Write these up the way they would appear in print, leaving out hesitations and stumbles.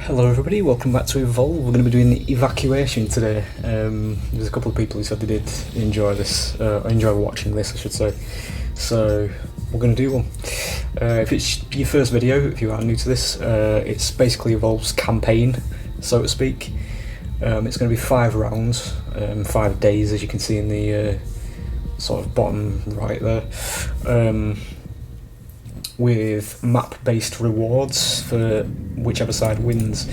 Hello everybody, welcome back to Evolve. We're going to be doing the Evacuation today. There's a couple of people who said they did enjoy this, enjoy watching this I should say, so we're going to do one. If it's your first video, if you are new to this, it's basically Evolve's campaign, so to speak. It's going to be 5 rounds, 5 days as you can see in the sort of bottom right there. With map-based rewards for whichever side wins.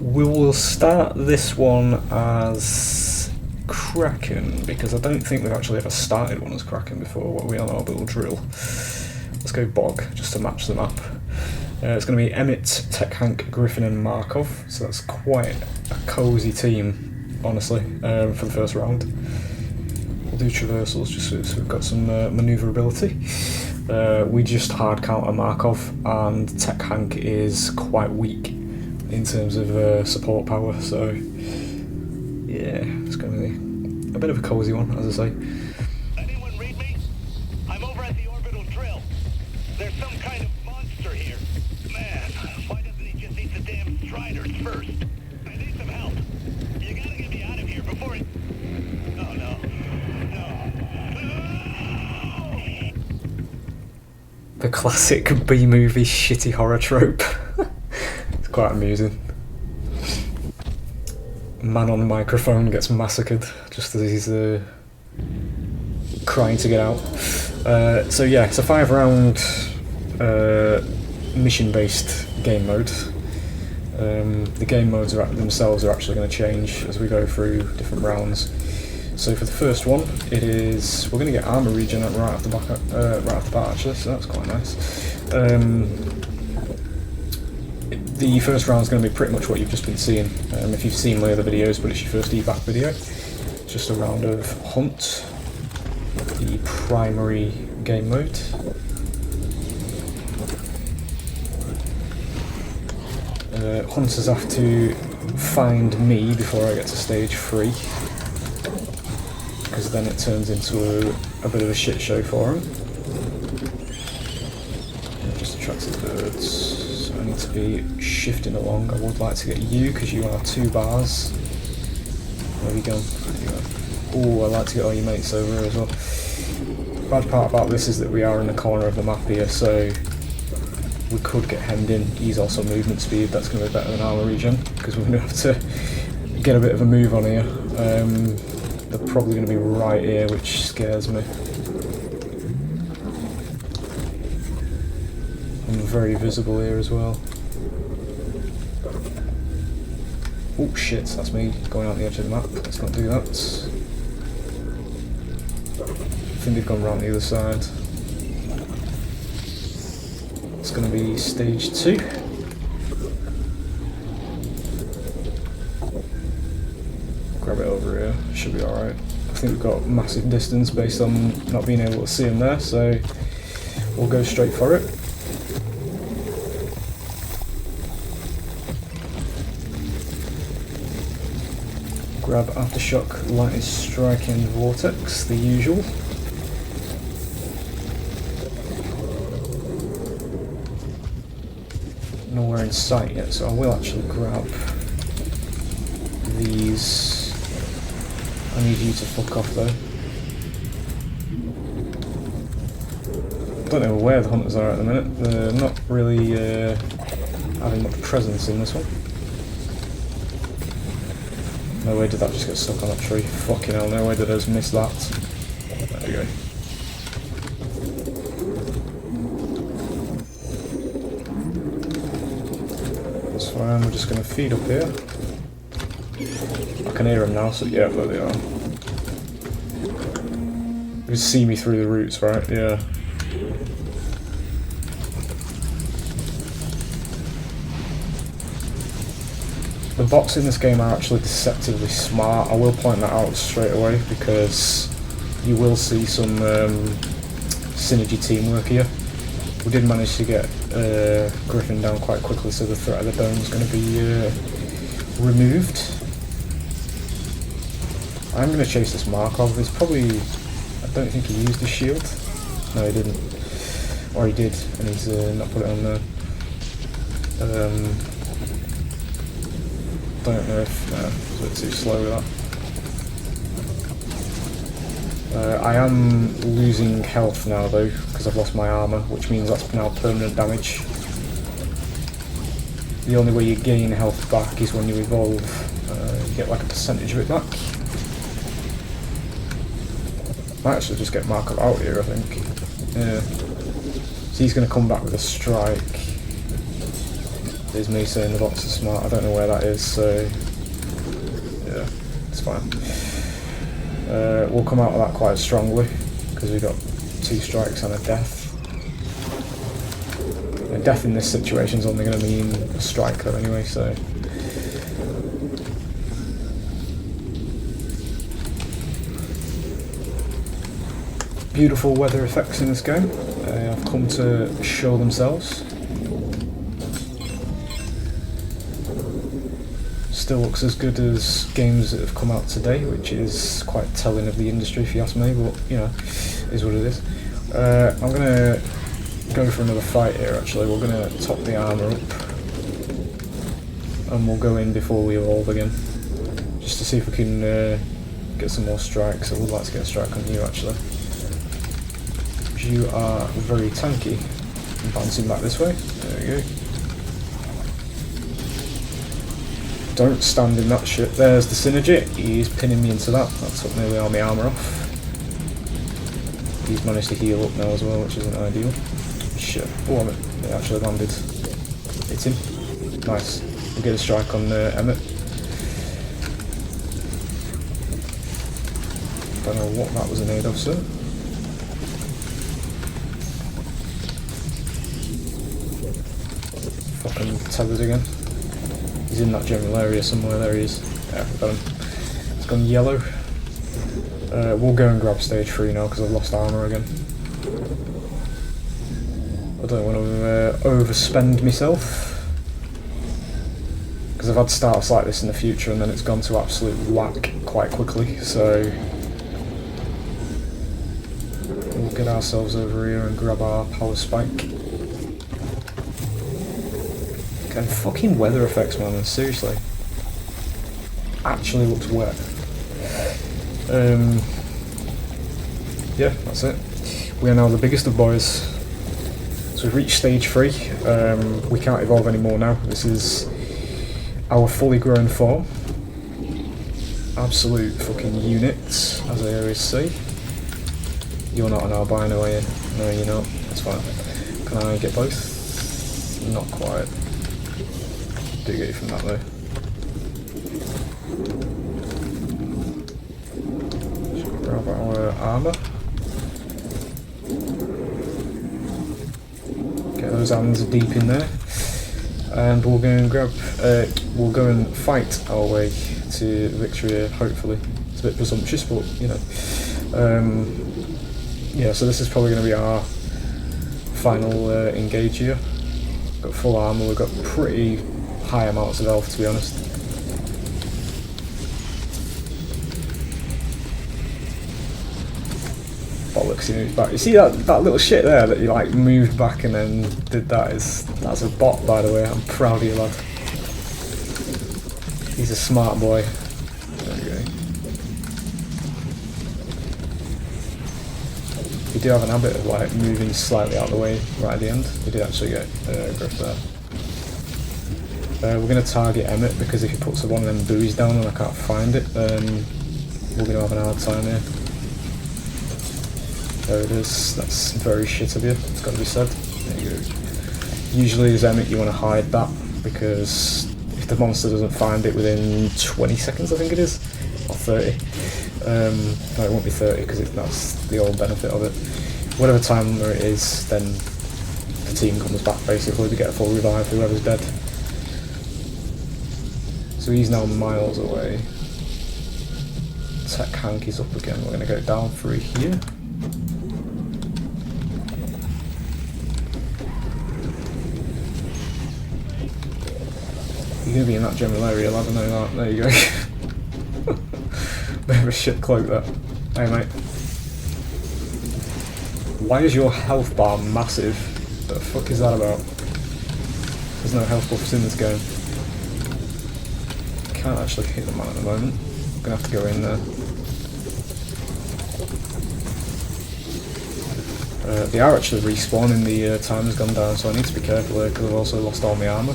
We will start this one as Kraken, because I don't think we've actually ever started one as Kraken before. What are we on Orbital drill? Let's go Bog, just to match the map. It's going to be Emmett, Tech Hank, Griffin and Markov, so that's quite a cosy team, honestly, for the first round. We'll do traversals just so we've got some manoeuvrability. We just hard counter Markov, and Tech Hank is quite weak in terms of support power, so yeah, it's going to be a bit of a cosy one, as I say. Anyone read me? I'm over at the Orbital drill. There's some kind of monster here. Man, why doesn't he just eat the damn striders first? I need some help. You gotta get me out of here before it... Oh no. The classic B-movie shitty horror trope. It's quite amusing. Man on microphone gets massacred just as he's crying to get out. So yeah, it's a 5-round mission-based game mode. The game modes themselves are actually going to change as we go through different rounds. So for the first one, we're going to get armor regen right off the bat actually, so that's quite nice. The first round is going to be pretty much what you've just been seeing, if you've seen my other videos, but it's your first evac video. It's just a round of Hunt, the primary game mode. Hunters have to find me before I get to stage 3. Because then it turns into a bit of a shit show for him. Just attracted birds, so I need to be shifting along. I would like to get you, because you are 2 bars. Where have you gone? Oh, I'd like to get all your mates over as well. Bad part about this is that we are in the corner of the map here, so we could get hemmed in. He's also movement speed, that's going to be better than armor regen, because we're going to have to get a bit of a move on here. They're probably going to be right here, which scares me. I'm very visible here as well. Oh shit, that's me going out the edge of the map. Let's not do that. I think they've gone round the other side. It's going to be stage 2. Grab it over here, should be alright. I think we've got massive distance based on not being able to see him there, so we'll go straight for it. Grab Aftershock, Lightning Strike and Vortex, the usual. Nowhere in sight yet, so I will actually grab these. I need you to fuck off though. Don't know where the hunters are at the minute. They're not really having much presence in this one. No way did that just get stuck on that tree. Fucking hell, no way did I just miss that. There we go. That's fine, we're just going to feed up here. I can hear them now, so yeah, there they are. You can see me through the roots, right? Yeah. The bots in this game are actually deceptively smart. I will point that out straight away, because you will see some synergy teamwork here. We did manage to get Griffin down quite quickly, so the threat of the dome is going to be removed. I'm going to chase this Markov. He's probably... I don't think he used his shield. No, he didn't. Or he did, and he's not put it on there. don't know if I was a bit too slow with that. I am losing health now though, because I've lost my armour, which means that's now permanent damage. The only way you gain health back is when you evolve. You get like a percentage of it back. Might actually just get Marco out here, I think. Yeah. So he's going to come back with a strike. There's me saying the box is smart. I don't know where that is, so yeah, it's fine. We'll come out of that quite strongly because we've got 2 strikes and a death. A death in this situation is only going to mean a strike though anyway, so. Beautiful weather effects in this game. I've come to show themselves. Still looks as good as games that have come out today, which is quite telling of the industry if you ask me, but you know, is what it is. I'm going to go for another fight here actually. We're going to top the armour up and we'll go in before we evolve again, just to see if we can get some more strikes. I would like to get a strike on you actually. You are very tanky. I'm bouncing back this way. There we go. Don't stand in that shit. There's the synergy. He's pinning me into that. That took nearly all my armour off. He's managed to heal up now as well, which isn't ideal. Shit. Oh, it actually landed. Hit him. Nice. We'll get a strike on Emmett. Don't know what that was in aid of, sir. Fucking tethered again. He's in that general area somewhere. There he is. Yeah, got him. It's gone yellow. We'll go and grab stage 3 now because I've lost armour again. I don't want to overspend myself because I've had starts like this in the future and then it's gone to absolute whack quite quickly, so we'll get ourselves over here and grab our power spike. And fucking weather effects, man, seriously. Actually looks wet. Yeah, that's it. We are now the biggest of boys. So we've reached stage 3. We can't evolve anymore now. This is our fully grown form. Absolute fucking units, as I always say. You're not an albino, are you? No, you're not. That's fine. Can I get both? Not quite. Do get you from that though. Should grab our armour. Get those hands deep in there, and we'll go and grab. We'll go and fight our way to victory here. Hopefully, it's a bit presumptuous, but you know. Yeah, so this is probably going to be our final engage here. Got full armour. We've got pretty high amounts of health, to be honest. Bollocks, he moves back. You see that little shit there that you like moved back and then did that? That's a bot, by the way. I'm proud of you, lad. He's a smart boy. There we go. We do have an habit of like moving slightly out of the way right at the end. We did actually get griff there. We're going to target Emmett because if he puts one of them buoys down and I can't find it, then we're going to have an hard time here. There it is. That's very shit of you. It's got to be said. There you go. Usually as Emmett you want to hide that because if the monster doesn't find it within 20 seconds, I think it is, or 30. No, it won't be 30 because that's the old benefit of it. Whatever time it is, then the team comes back basically to get a full revive, whoever's dead. So he's now miles away. Tech Hanky's up again. We're going to go down through here. You're going to be in that general area, lad, I know that. There you go. Bit of a shit cloak that. Hey mate. Why is your health bar massive? What the fuck is that about? There's no health buffs in this game. can't actually hit the man at the moment. I'm gonna have to go in there. They are actually respawning, the time has gone down, so I need to be careful here because I've also lost all my armour.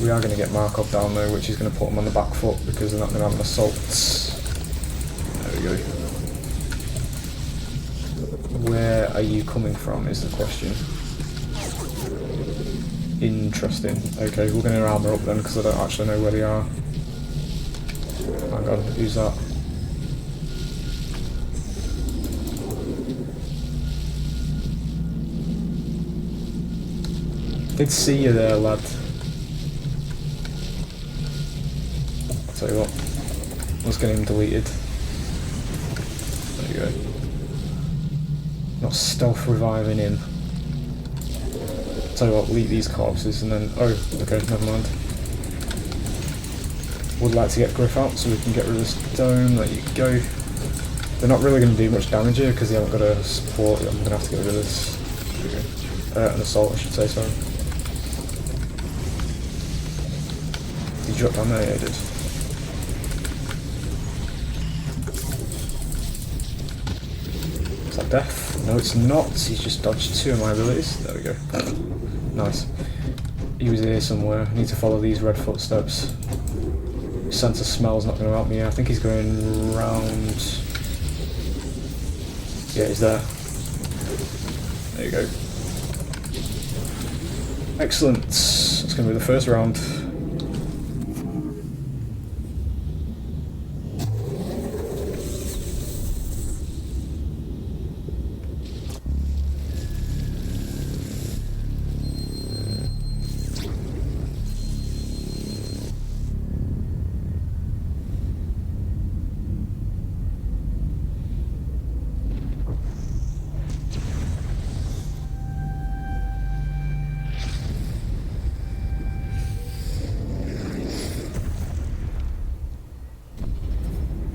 We are going to get Markov down though, which is going to put them on the back foot because they're not going to have an assault. There we go. Where are you coming from is the question. Interesting. Okay, we're going to armour up then because I don't actually know where they are. Hang on, who's that? Did see you there, lad. Tell you what, let's get him deleted. There you go. Not stealth reviving him. Tell you what, leak these corpses and then... Oh, okay, never mind. Would like to get Griff out so we can get rid of this dome. There you go. They're not really going to do much damage here because they haven't got a support. I'm going to have to get rid of this. There you go. An assault, I should say, sorry. He dropped down there, yeah, he did. Is that death? No, it's not. He's just dodged 2 of my abilities. There we go. Nice. He was here somewhere. I need to follow these red footsteps. Sense of smell's not going to help me. I think he's going round. Yeah, he's there. There you go. Excellent. It's going to be the first round.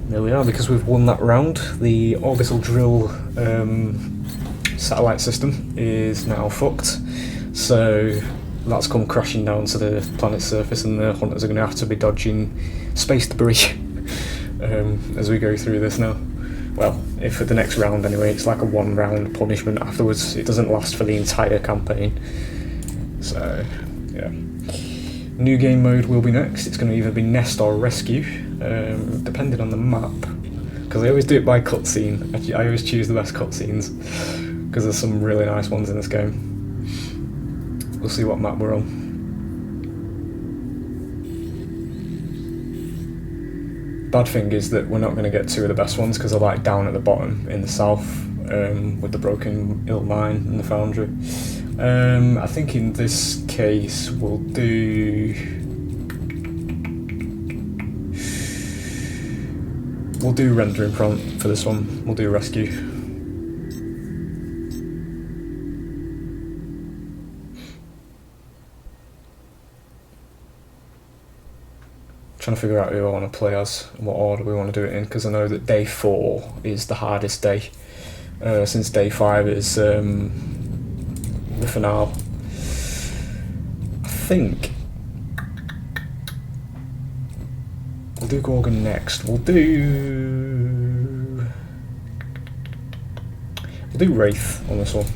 There we are, because we've won that round. The Orbital drill satellite system is now fucked, so that's come crashing down to the planet's surface and the hunters are going to have to be dodging space debris as we go through this now. Well, if for the next round anyway, it's like a 1 round punishment afterwards. It doesn't last for the entire campaign. So, yeah. New game mode will be next. It's going to either be nest or rescue, depending on the map. Because I always do it by cutscene. I always choose the best cutscenes, because there's some really nice ones in this game. We'll see what map we're on. Bad thing is that we're not going to get 2 of the best ones, because they're like down at the bottom in the south, with the broken ill mine and the foundry. I think in this case we'll do rendering prompt for this one. We'll do rescue. Trying to figure out who I want to play as and what order we want to do it in, because I know that day 4 is the hardest day, since day 5 is the finale. I think we'll do Gorgon next. We'll do Wraith on this one.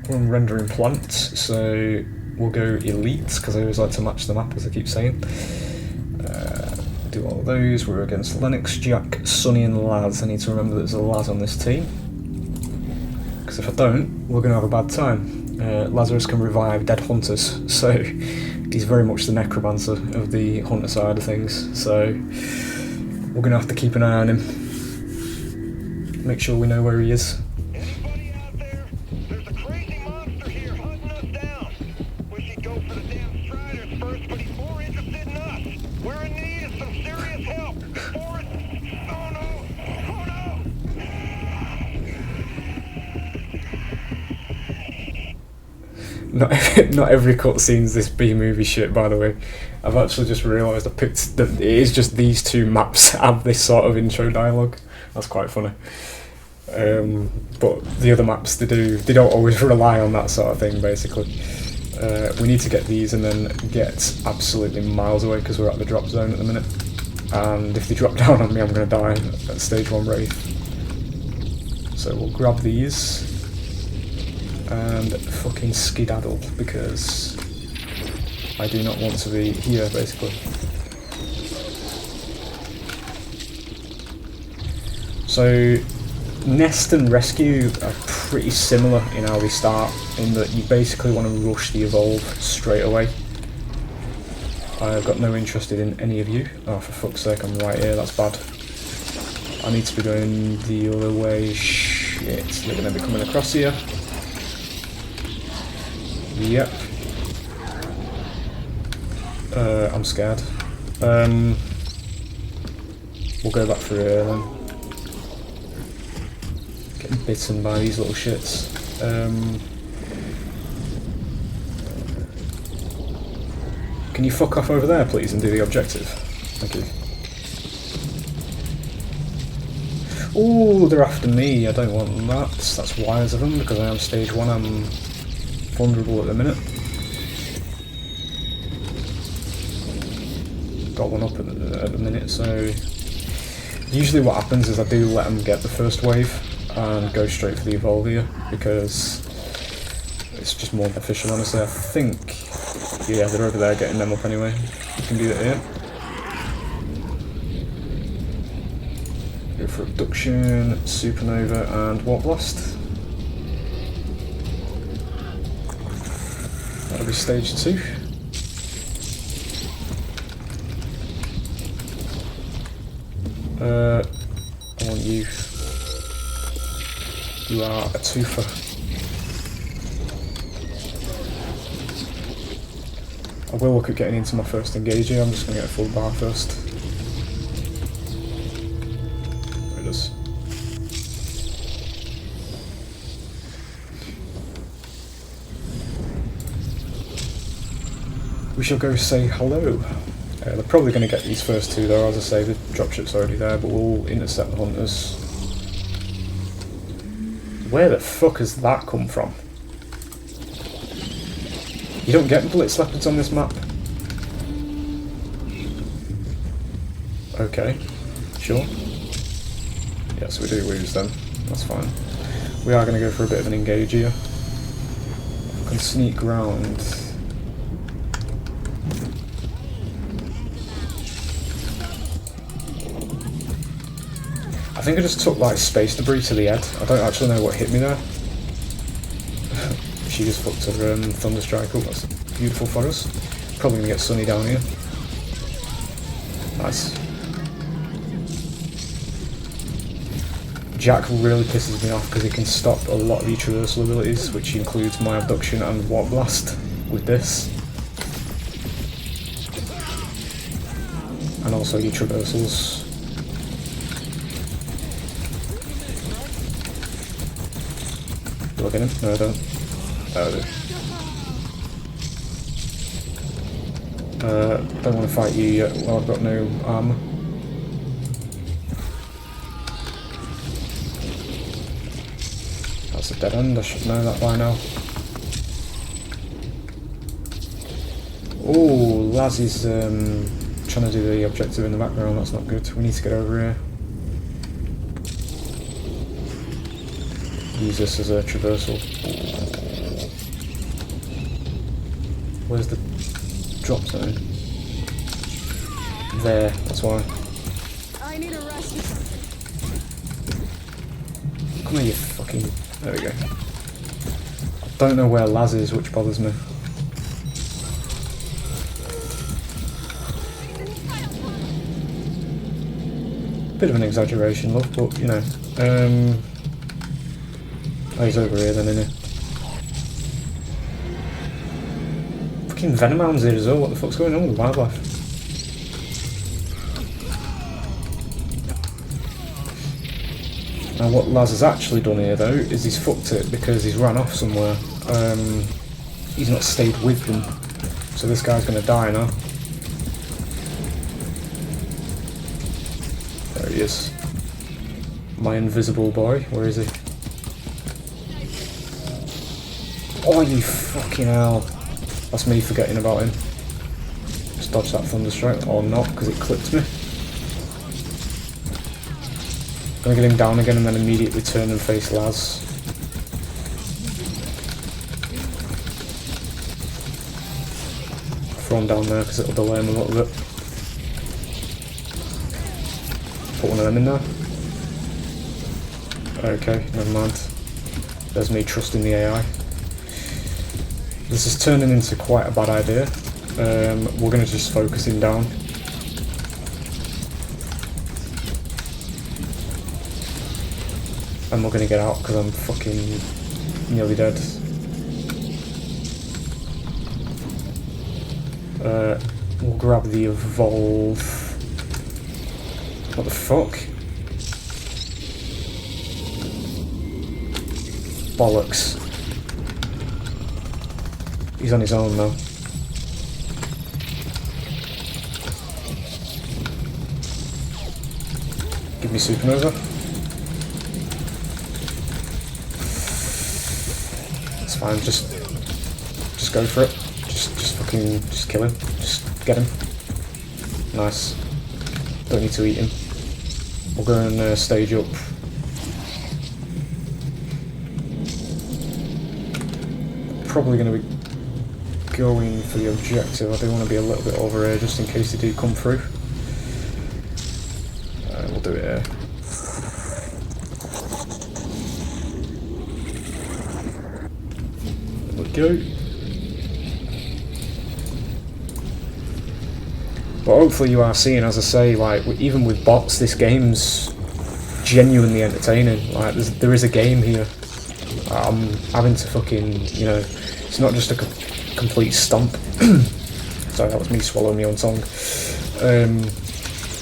We're on rendering plants, so we'll go elite because I always like to match the map, as I keep saying. Do all of those. We're against Lennox, Jack, Sonny and Laz. I need to remember that there's a Laz on this team, because if I don't, we're going to have a bad time. Lazarus can revive dead hunters, so he's very much the necromancer of the hunter side of things, so we're going to have to keep an eye on him. Make sure we know where he is. Anybody out there? There's a crazy monster here hunting us down. Wish he'd go for the damn Striders first, but he's more interested in us. We're in need of some serious help. The forest... Oh no! Oh no! Not every cutscene's this B-movie shit, by the way. I've actually just realised I picked that it is just these 2 maps that have this sort of intro dialogue. That's quite funny. But the other maps, they don't always rely on that sort of thing, basically. We need to get these and then get absolutely miles away because we're at the drop zone at the minute. And if they drop down on me, I'm going to die at stage 1 Wraith. So we'll grab these and fucking skedaddle because I do not want to be here, basically. So Nest and Rescue are pretty similar in how they start, in that you basically want to rush the evolve straight away. I've got no interest in any of you. Oh, for fuck's sake, I'm right here, that's bad. I need to be going the other way. Shit, they're going to be coming across here. Yep. I'm scared. We'll go back through here then. Getting bitten by these little shits. Can you fuck off over there, please, and do the objective? Thank you. Ooh, they're after me. I don't want that. That's wise of them, because I am stage 1. I'm vulnerable at the minute. Got one up at the minute, so... Usually what happens is I do let them get the first wave and go straight for the evolve here, because it's just more beneficial, honestly. I think... Yeah, they're over there getting them up anyway. You can do that here. Go for abduction, supernova, and warp blast. That'll be stage 2. I want you. You are a twofer. I will look at getting into my first engage here. I'm just going to get a full bar first. There it is. We shall go say hello. They're probably going to get these first 2 though, as I say, the dropship's already there, but we'll intercept the hunters. Where the fuck has that come from? You don't get blitz leopards on this map. Okay, sure. Yes, we do lose them. That's fine. We are going to go for a bit of an engage here. I can sneak round. I think I just took like space debris to the head. I don't actually know what hit me there. She just fucked her thunder strike up. That's beautiful for us. Probably gonna get sunny down here. Nice. Jack really pisses me off because he can stop a lot of your traversal abilities, which includes my abduction and warp blast with this. And also your traversals. Do I get him? No, I don't. Oh, I do. Don't want to fight you yet. Well, I've got no armor. That's a dead end. I should know that by now. Oh, Laz is trying to do the objective in the background. That's not good. We need to get over here. Use this as a traversal. Where's the drop zone? There, that's why. I need a rescue. Come here, you fucking... There we go. I don't know where Laz is, which bothers me. Bit of an exaggeration, love, but you know. Oh, he's over here then, isn't he? Fucking Venom Hound's here as well. What the fuck's going on with wildlife? Now what Laz has actually done here though is he's fucked it because he's ran off somewhere. He's not stayed with them. So this guy's gonna die now. There he is. My invisible boy. Where is he? Oh, you fucking hell. That's me forgetting about him. Just dodge that thunderstrike, or not, because it clipped me. Gonna get him down again and then immediately turn and face Laz. Throw him down there because it'll delay him a little bit. Put one of them in there. Okay, never mind. There's me trusting the AI. This is turning into quite a bad idea. We're going to just focus him down. And we're going to get out because I'm fucking nearly dead. We'll grab the evolve. What the fuck? Bollocks. He's on his own now. Give me supernova. It's fine, just go for it. Just fucking kill him. Just get him. Nice. Don't need to eat him. We'll go and stage up. Probably going to be going for the objective. I do want to be a little bit over here just in case they do come through. We'll do it here. There we go. But hopefully you are seeing, as I say, like even with bots, this game's genuinely entertaining. Like there is a game here. I'm having to fucking, you know, it's not just a complete stomp. Sorry, that was me swallowing my own tongue.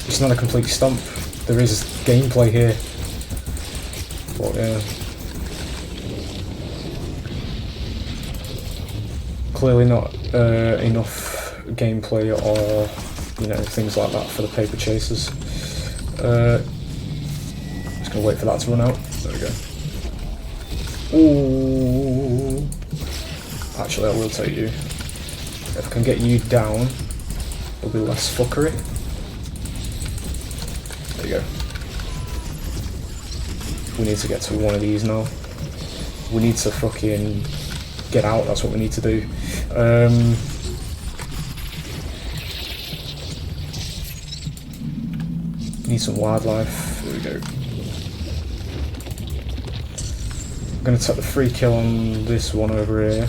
It's not a complete stomp. There is gameplay here. But yeah. Clearly not enough gameplay or, you know, things like that for the paper chasers. Just gonna wait for that to run out. There we go. Ooh. Actually, I will take you. If I can get you down, there'll be less fuckery. There you go. We need to get to one of these now. We need to fucking get out, that's what we need to do. Need some wildlife. There we go. I'm going to take the free kill on this one over here.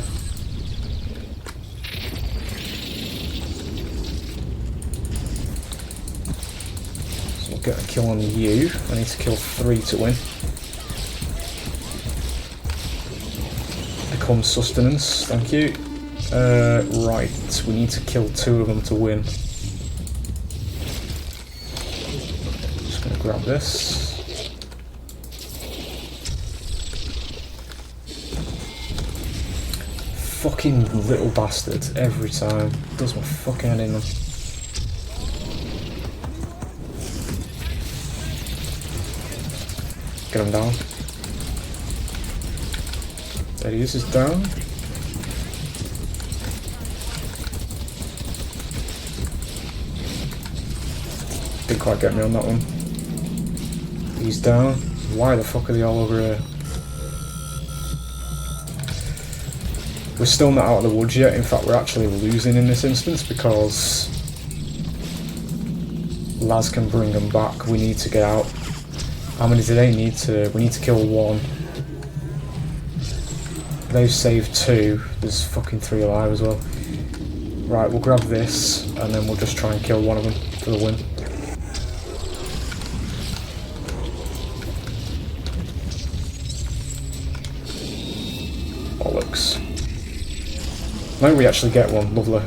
So we'll get a kill on you. I need to kill 3 to win. Become sustenance, thank you. Right, we need to kill 2 of them to win. Just going to grab this. Fucking little bastard, every time. Does my fucking head in them. Get him down. There he is, he's down. Didn't quite get me on that one. He's down. Why the fuck are they all over here? We're still not out of the woods yet. In fact, we're actually losing in this instance because Laz can bring them back. We need to get out. How many do they need to? We need to kill 1. They've saved 2. There's fucking 3 alive as well. Right, we'll grab this and then we'll just try and kill one of them for the win. Bollocks. Now we actually get one, lovely.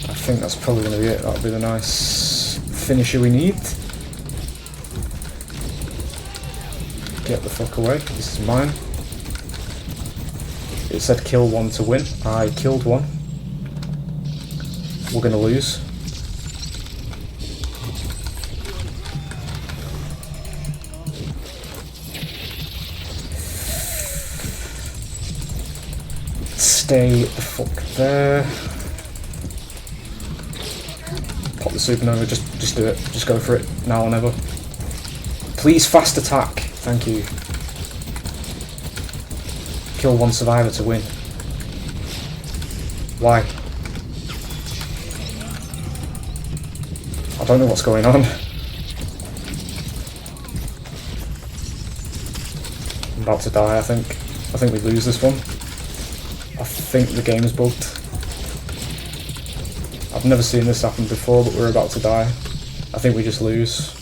I think that's probably going to be it, that'll be the nice finisher we need. Get the fuck away, this is mine. It said kill 1 to win, I killed 1. We're going to lose. Stay the fuck there. Pop the supernova, just do it. Just go for it, now or never. Please fast attack, thank you. Kill one survivor to win. Why? I don't know what's going on. I'm about to die, I think. I think we lose this one. I think the game is bugged. I've never seen this happen before, but we're about to die. I think we just lose.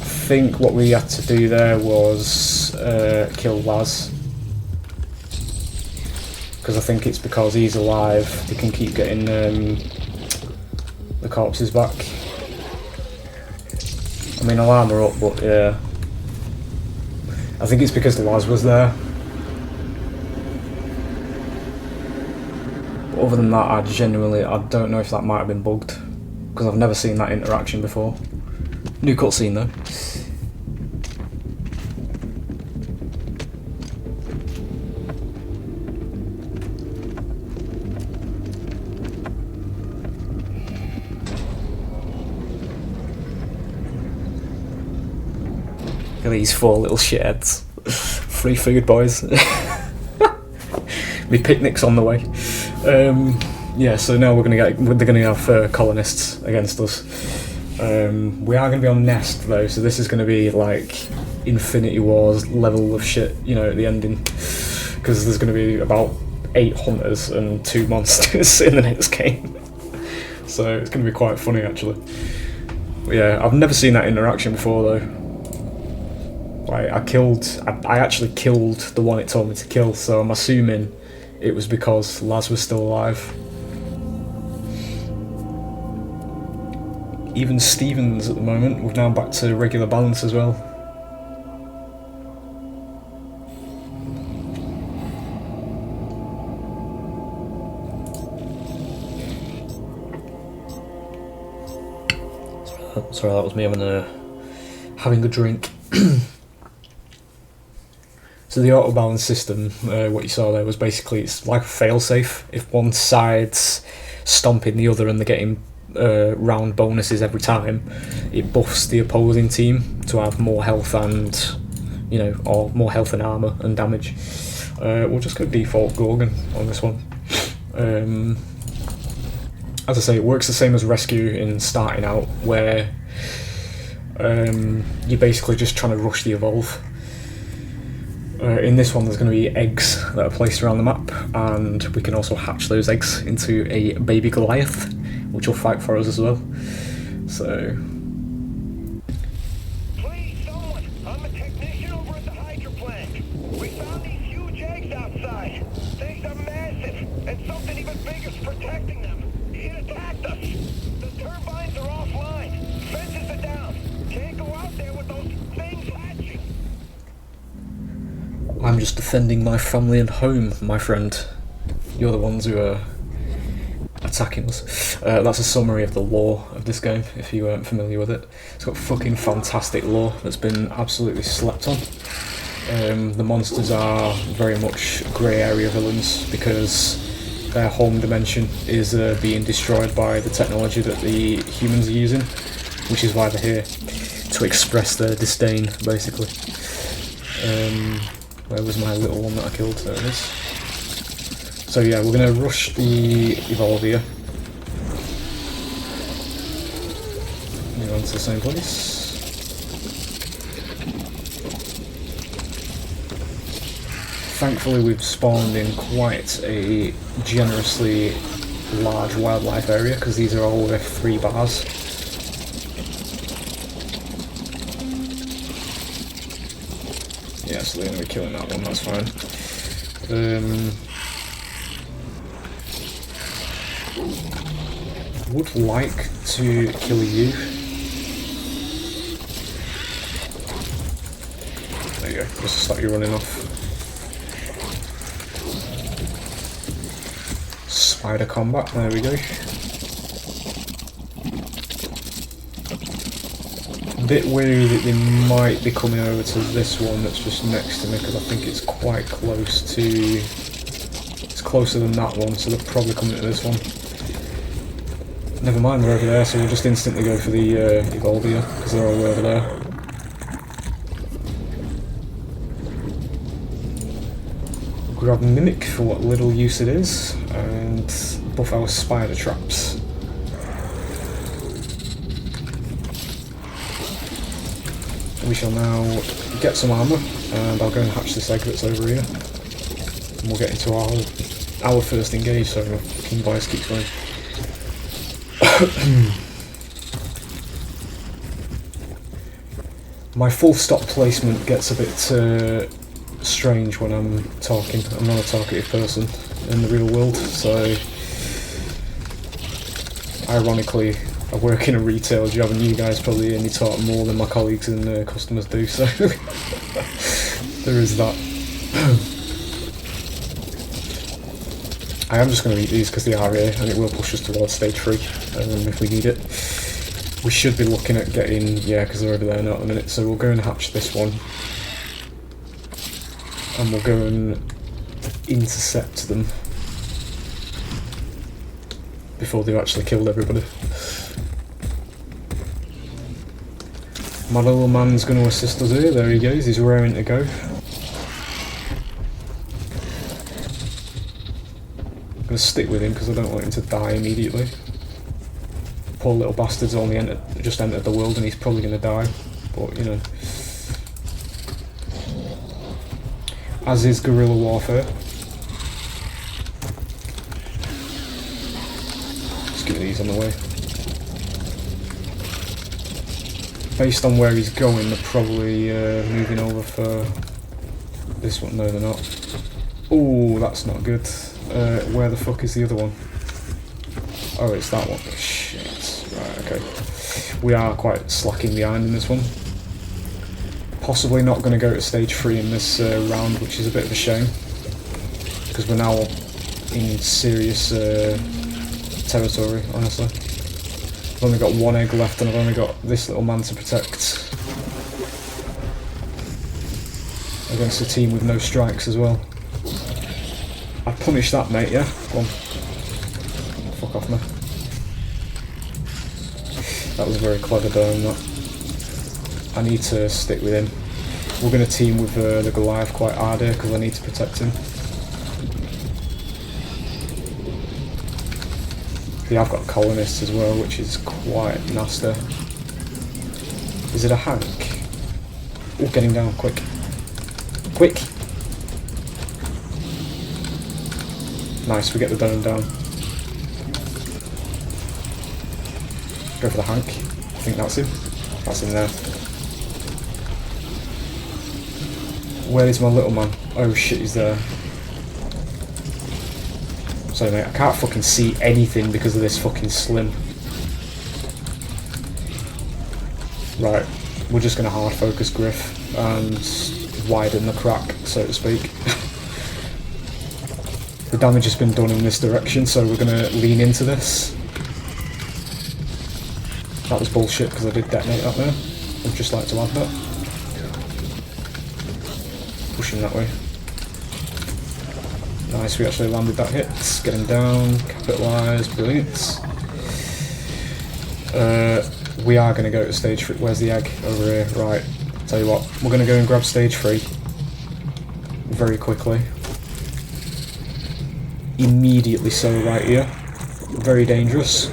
I think what we had to do there was kill Laz. Because I think it's because he's alive, they can keep getting the corpses back. I mean, I'll armour up, but yeah. I think it's because Laz was there. But other than that, I don't know if that might have been bugged. Because I've never seen that interaction before. New cutscene though. Look at these 4 little shitheads. Free food, boys. My picnic's on the way. Yeah, so now they're gonna have colonists against us. We are gonna be on Nest though, so this is gonna be like Infinity Wars level of shit, you know, at the ending. Because there's gonna be about 8 hunters and 2 monsters in the next game. So it's gonna be quite funny actually. But yeah, I've never seen that interaction before though. I actually killed the one it told me to kill, so I'm assuming it was because Laz was still alive. Even Stevens at the moment, we're now back to regular balance as well. Sorry, that was me having a drink. So the auto balance system, what you saw there was basically, it's like a failsafe. If one side's stomping the other and they're getting round bonuses every time, it buffs the opposing team to have more health and, you know, or more health and armour and damage. We'll just go default Gorgon on this one. As I say, it works the same as Rescue in starting out, where you're basically just trying to rush the evolve. In this one there's going to be eggs that are placed around the map, and we can also hatch those eggs into a baby Goliath, which will fight for us as well. So... Please, someone! I'm a technician over at the Hydro plant. We found these huge eggs outside. Things are massive, and something even bigger is protecting them. It attacked us. The turbines are offline. Fences are down. Can't go out there with those things hatching. I'm just defending my family and home, my friend. You're the ones who are attacking us. That's a summary of the lore of this game, if you weren't familiar with it. It's got fucking fantastic lore that's been absolutely slept on. The monsters are very much grey area villains because their home dimension is being destroyed by the technology that the humans are using, which is why they're here, to express their disdain, basically. Where was my little one that I killed? There it is. So yeah, we're going to rush the evolve here. Move on to the same place. Thankfully we've spawned in quite a generously large wildlife area, because these are all worth 3 bars. Yeah, so they're going to be killing that one, that's fine. Would like to kill you. There you go, just to start you running off. Spider combat, there we go. A bit wary that they might be coming over to this one that's just next to me, because I think it's quite close to closer than that one, so they're probably coming to this one. Never mind, they're over there, so we'll just instantly go for the Evolvia, because they're all over there. Grab Mimic for what little use it is, and buff our spider traps. We shall now get some armour, and I'll go and hatch this egg that's over here. And we'll get into our first engage, so my fucking voice keeps going. My full stop placement gets a bit strange when I'm talking. I'm not a talkative person in the real world, so ironically I work in a retail job and you guys probably only talk more than my colleagues and customers do, so there is that. I am just going to eat these because they are here and it will push us towards stage 3 if we need it. We should be looking at getting, yeah, because they're over there now at the minute, so we'll go and hatch this one. And we'll go and intercept them before they've actually killed everybody. My little man's going to assist us here, there he goes, he's raring to go. I'm going to stick with him because I don't want him to die immediately. Poor little bastard's only just entered the world and he's probably going to die, but you know. As is guerrilla warfare. Just give me these on the way. Based on where he's going, they're probably moving over for this one. No, they're not. Oh, that's not good. Where the fuck is the other one? Oh, it's that one. Shit. Right, okay. We are quite slacking behind in this one. Possibly not going to go to stage 3 in this round, which is a bit of a shame. Because we're now in serious territory, honestly. I've only got one egg left and I've only got this little man to protect. Against a team with no strikes as well. I punished that, mate, yeah? Go on. Fuck off, man. That was a very clever dome, that. I need to stick with him. We're going to team with the Goliath quite hard here because I need to protect him. Yeah, I've got colonists as well, which is quite nasty. Is it a Hank? Oh, get him down, quick. Quick! Nice, we get the dome down. Go for the Hank. I think that's him. That's him there. Where is my little man? Oh shit, he's there. Sorry mate, I can't fucking see anything because of this fucking slim. Right, we're just going to hard focus Griff and widen the crack, so to speak. The damage has been done in this direction, so we're going to lean into this. That was bullshit because I did detonate that there. I'd just like to add that. Pushing that way. Nice, we actually landed that hit. Get him down, capitalise, brilliant. We are going to go to stage 3. Where's the egg? Over here. Right, tell you what, we're going to go and grab stage 3 very quickly. Immediately so, right here. Very dangerous.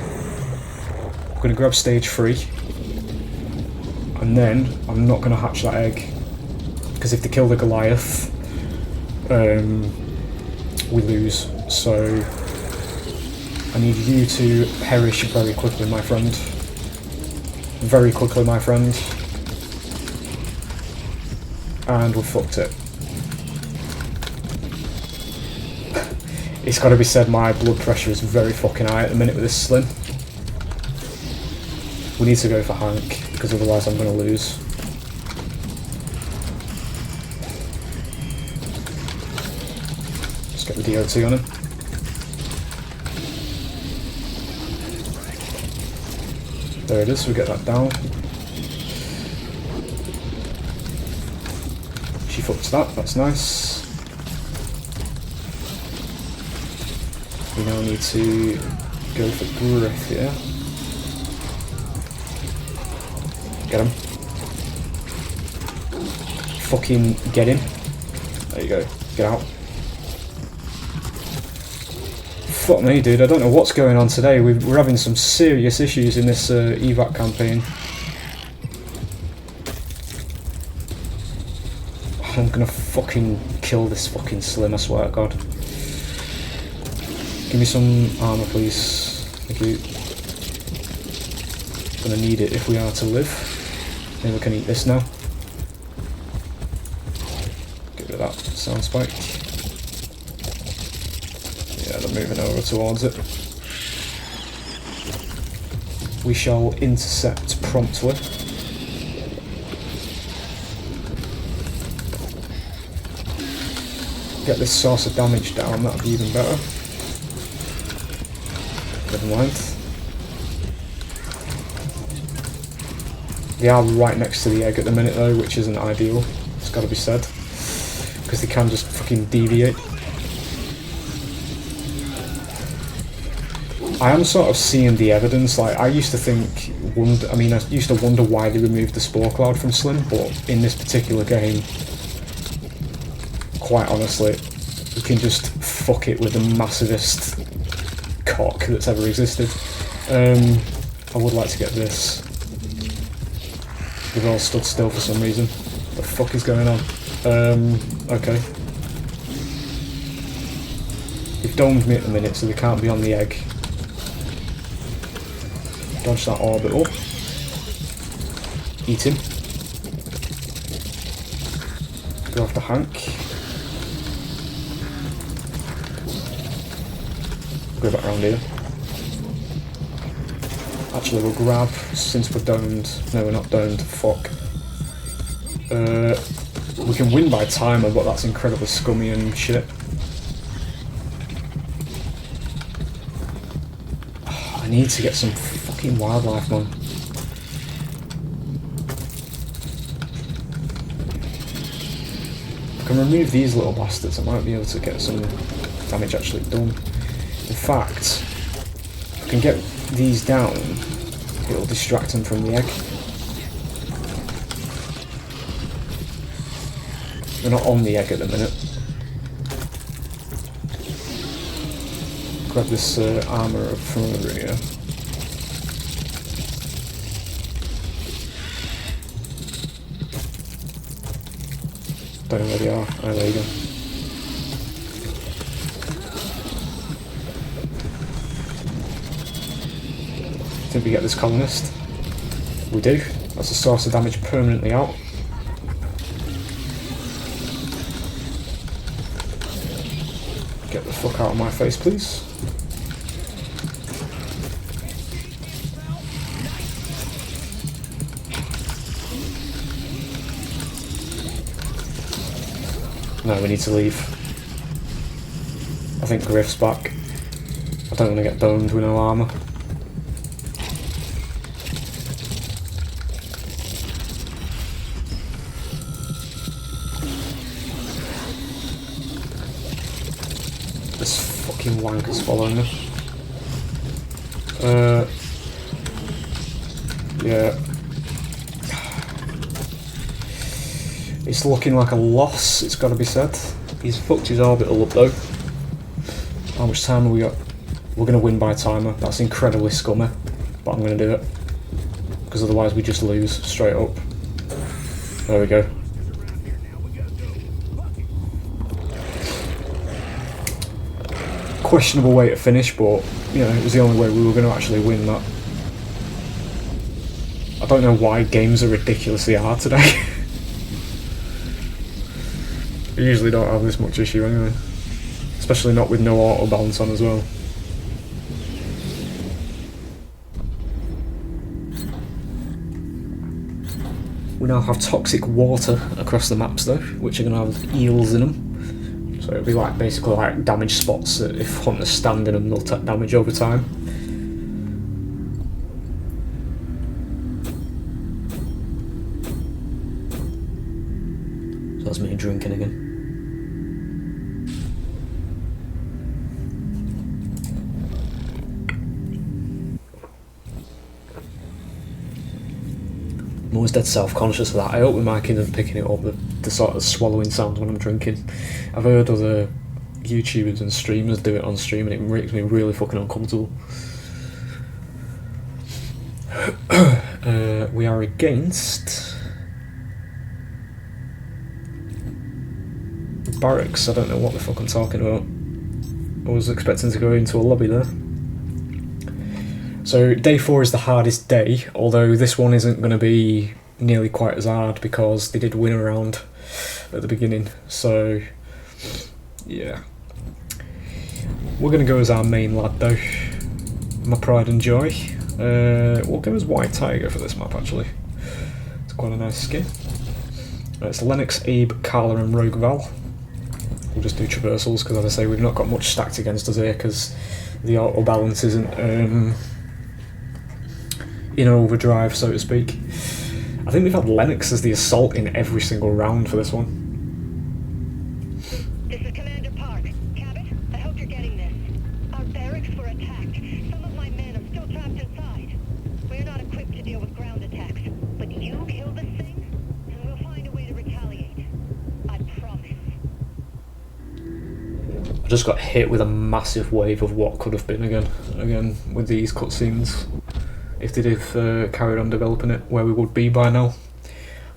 We're going to grab stage 3. And then, I'm not going to hatch that egg. Because if they kill the Goliath, we lose. So, I need you to perish very quickly, my friend. Very quickly, my friend. And we fucked it. It's got to be said, my blood pressure is very fucking high at the minute with this slim. We need to go for Hank, because otherwise I'm going to lose. Just get the DOT on him. There it is, we get that down. She fucks that, that's nice. We now need to go for Griff, yeah? Get him. Fucking get him. There you go. Get out. Fuck me, dude. I don't know what's going on today. We're having some serious issues in this evac campaign. I'm gonna fucking kill this fucking Slim, I swear to God. Give me some armour, please. Thank you. Gonna need it if we are to live. Maybe we can eat this now. Get rid of that sound spike. Yeah, they're moving over towards it. We shall intercept promptly. Get this source of damage down, that'd be even better. Never mind. They are right next to the egg at the minute though, which isn't ideal, it's gotta be said. Because they can just fucking deviate. I am sort of seeing the evidence. Like, I used to think, I used to wonder why they removed the spore cloud from Slim, but in this particular game, quite honestly, you can just fuck it with the massivest cock that's ever existed. I would like to get this. They've all stood still for some reason. What the fuck is going on? Okay. They've domed me at the minute, so they can't be on the egg. Dodge that orbital. Eat him. Go after Hank. Go back round here. Actually, we'll grab, since we're domed. No, we're not domed. Fuck. We can win by timer, but that's incredibly scummy and shit. I need to get some fucking wildlife, man. If I can remove these little bastards, I might be able to get some damage actually done. In fact, if I can get these down, it'll distract them from the egg. They're not on the egg at the minute. Grab this armour from over here. Don't know where they are. Oh, there you go. Think we get this colonist? We do. That's a source of damage permanently out. Get the fuck out of my face, please. No, we need to leave. I think Griff's back. I don't want to get domed with no armour. This fucking wanker's following me. Yeah. It's looking like a loss, it's gotta be said. He's fucked his orbital up though. How much time have we got? We're gonna win by timer. That's incredibly scummy, but I'm gonna do it. Because otherwise we just lose, straight up. There we go. Questionable way to finish, but you know, it was the only way we were going to actually win that. I don't know why games are ridiculously hard today. I usually don't have this much issue anyway. Especially not with no auto balance on as well. We now have toxic water across the maps though, which are going to have eels in them. So it'll be like basically like damage spots that if hunters stand in them, they'll take damage over time. So that's me drinking again. always dead self-conscious of that. I hope the mic isn't picking it up, the sort of swallowing sounds when I'm drinking. I've heard other YouTubers and streamers do it on stream and it makes me really fucking uncomfortable. We are against barracks. I don't know what the fuck I'm talking about. I was expecting to go into a lobby there. So day 4 is the hardest day, although this one isn't going to be nearly quite as hard because they did win around at the beginning. So yeah, we're going to go as our main lad though, my pride and joy. We'll go as White Tiger for this map actually. It's quite a nice skin. It's Lennox, Abe, Carla and Rogue Val. We'll just do traversals because, as I say, we've not got much stacked against us here because the auto balance isn't in overdrive, so to speak. I think we've had Lennox as the assault in every single round for this one. This is Commander Park. Cabot, I hope you're getting this. Our barracks were attacked. Some of my men are still trapped inside. We're not equipped to deal with ground attacks, but you kill this thing, and we'll find a way to retaliate. I promise. I just got hit with a massive wave of what could have been again with these cutscenes. If they'd have carried on developing it, where we would be by now.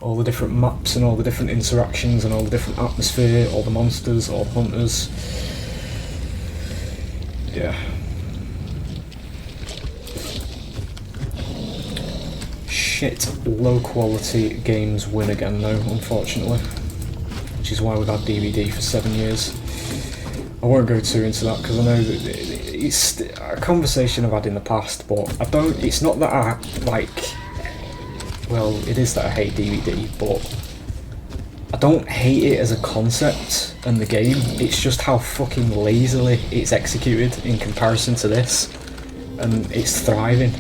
All the different maps and all the different interactions and all the different atmosphere, all the monsters, all the hunters. Yeah. Shit, low quality games win again though, unfortunately. Which is why we've had DVD for 7 years. I won't go too into that because I know that it's a conversation I've had in the past, but it's not that I well, it is that I hate DVD, but I don't hate it as a concept and the game, it's just how fucking lazily it's executed in comparison to this, and it's thriving.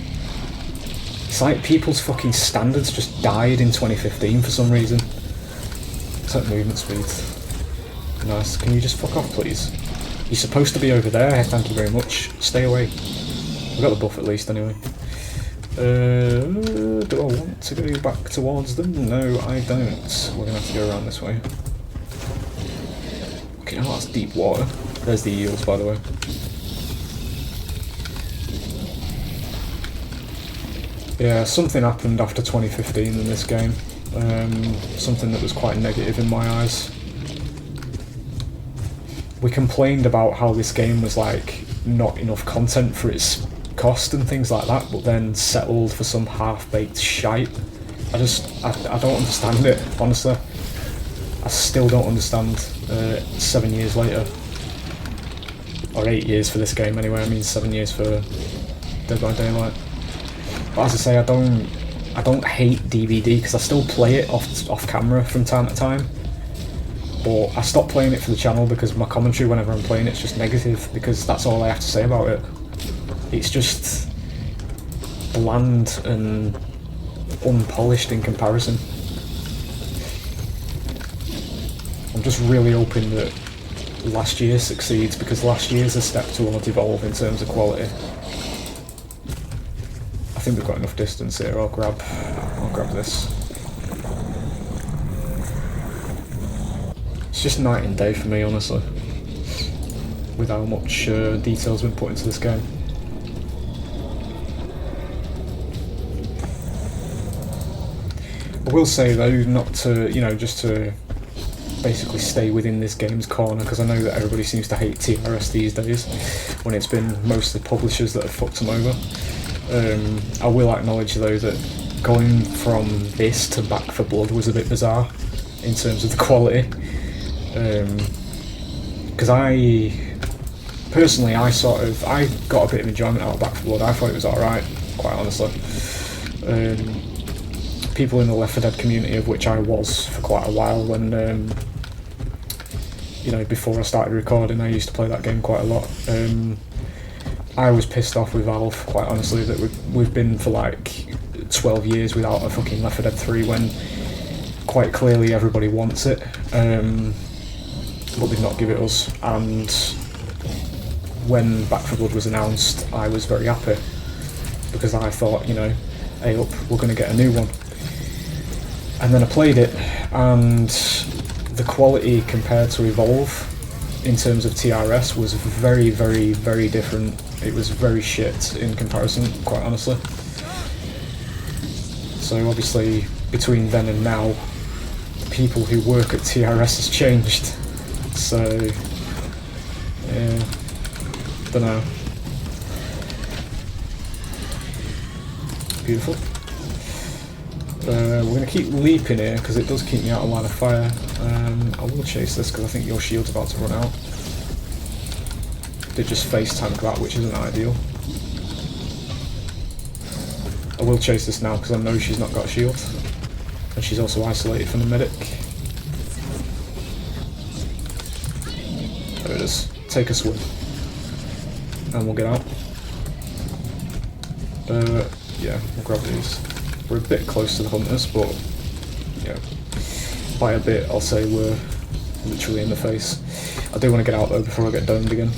It's like people's fucking standards just died in 2015 for some reason. Except movement speed. Nice, can you just fuck off please? You're supposed to be over there, thank you very much. Stay away. We've got the buff at least anyway. Do I want to go back towards them? No, I don't. We're gonna have to go around this way. Okay, now that's deep water. There's the eels, by the way. Yeah, something happened after 2015 in this game. Something that was quite negative in my eyes. We complained about how this game was like not enough content for its cost and things like that, but then settled for some half-baked shite. I don't understand it, honestly. I still don't understand 7 years later. Or 8 years for this game anyway, I mean 7 years for Dead by Daylight. But as I say, I don't hate DVD because I still play it off camera from time to time. But I stopped playing it for the channel because my commentary whenever I'm playing it's just negative because that's all I have to say about it. It's just bland and unpolished in comparison. I'm just really hoping that last year succeeds because last year's a step towards evolve in terms of quality. I think we've got enough distance here. I'll grab this. It's just night and day for me, honestly, with how much detail's been put into this game. I will say though, not to, just to basically stay within this game's corner, because I know that everybody seems to hate TRS these days, when it's been mostly publishers that have fucked them over. I will acknowledge though that going from this to Back 4 Blood was a bit bizarre in terms of the quality. Because I got a bit of enjoyment out of Back 4 Blood. I thought it was alright, quite honestly. People in the Left 4 Dead community, of which I was for quite a while, when before I started recording, I used to play that game quite a lot. I was pissed off with Valve, quite honestly, that we've been for like 12 years without a fucking Left 4 Dead 3 when quite clearly everybody wants it. But they've not given it us, and when Back 4 Blood was announced I was very happy because I thought, hey up, we're going to get a new one. And then I played it, and the quality compared to Evolve in terms of TRS was very, very, very different. It was very shit in comparison, quite honestly. So obviously, between then and now, the people who work at TRS has changed. So, yeah, don't know. Beautiful. We're going to keep leaping here because it does keep me out of line of fire. I will chase this because I think your shield's about to run out. Did just face tank that, which isn't ideal. I will chase this now because I know she's not got a shield. And she's also isolated from the medic. There it is. Take a swim. And we'll get out. Yeah, we'll grab these. We're a bit close to the hunters, but yeah, by a bit I'll say we're literally in the face. I do want to get out though before I get domed again.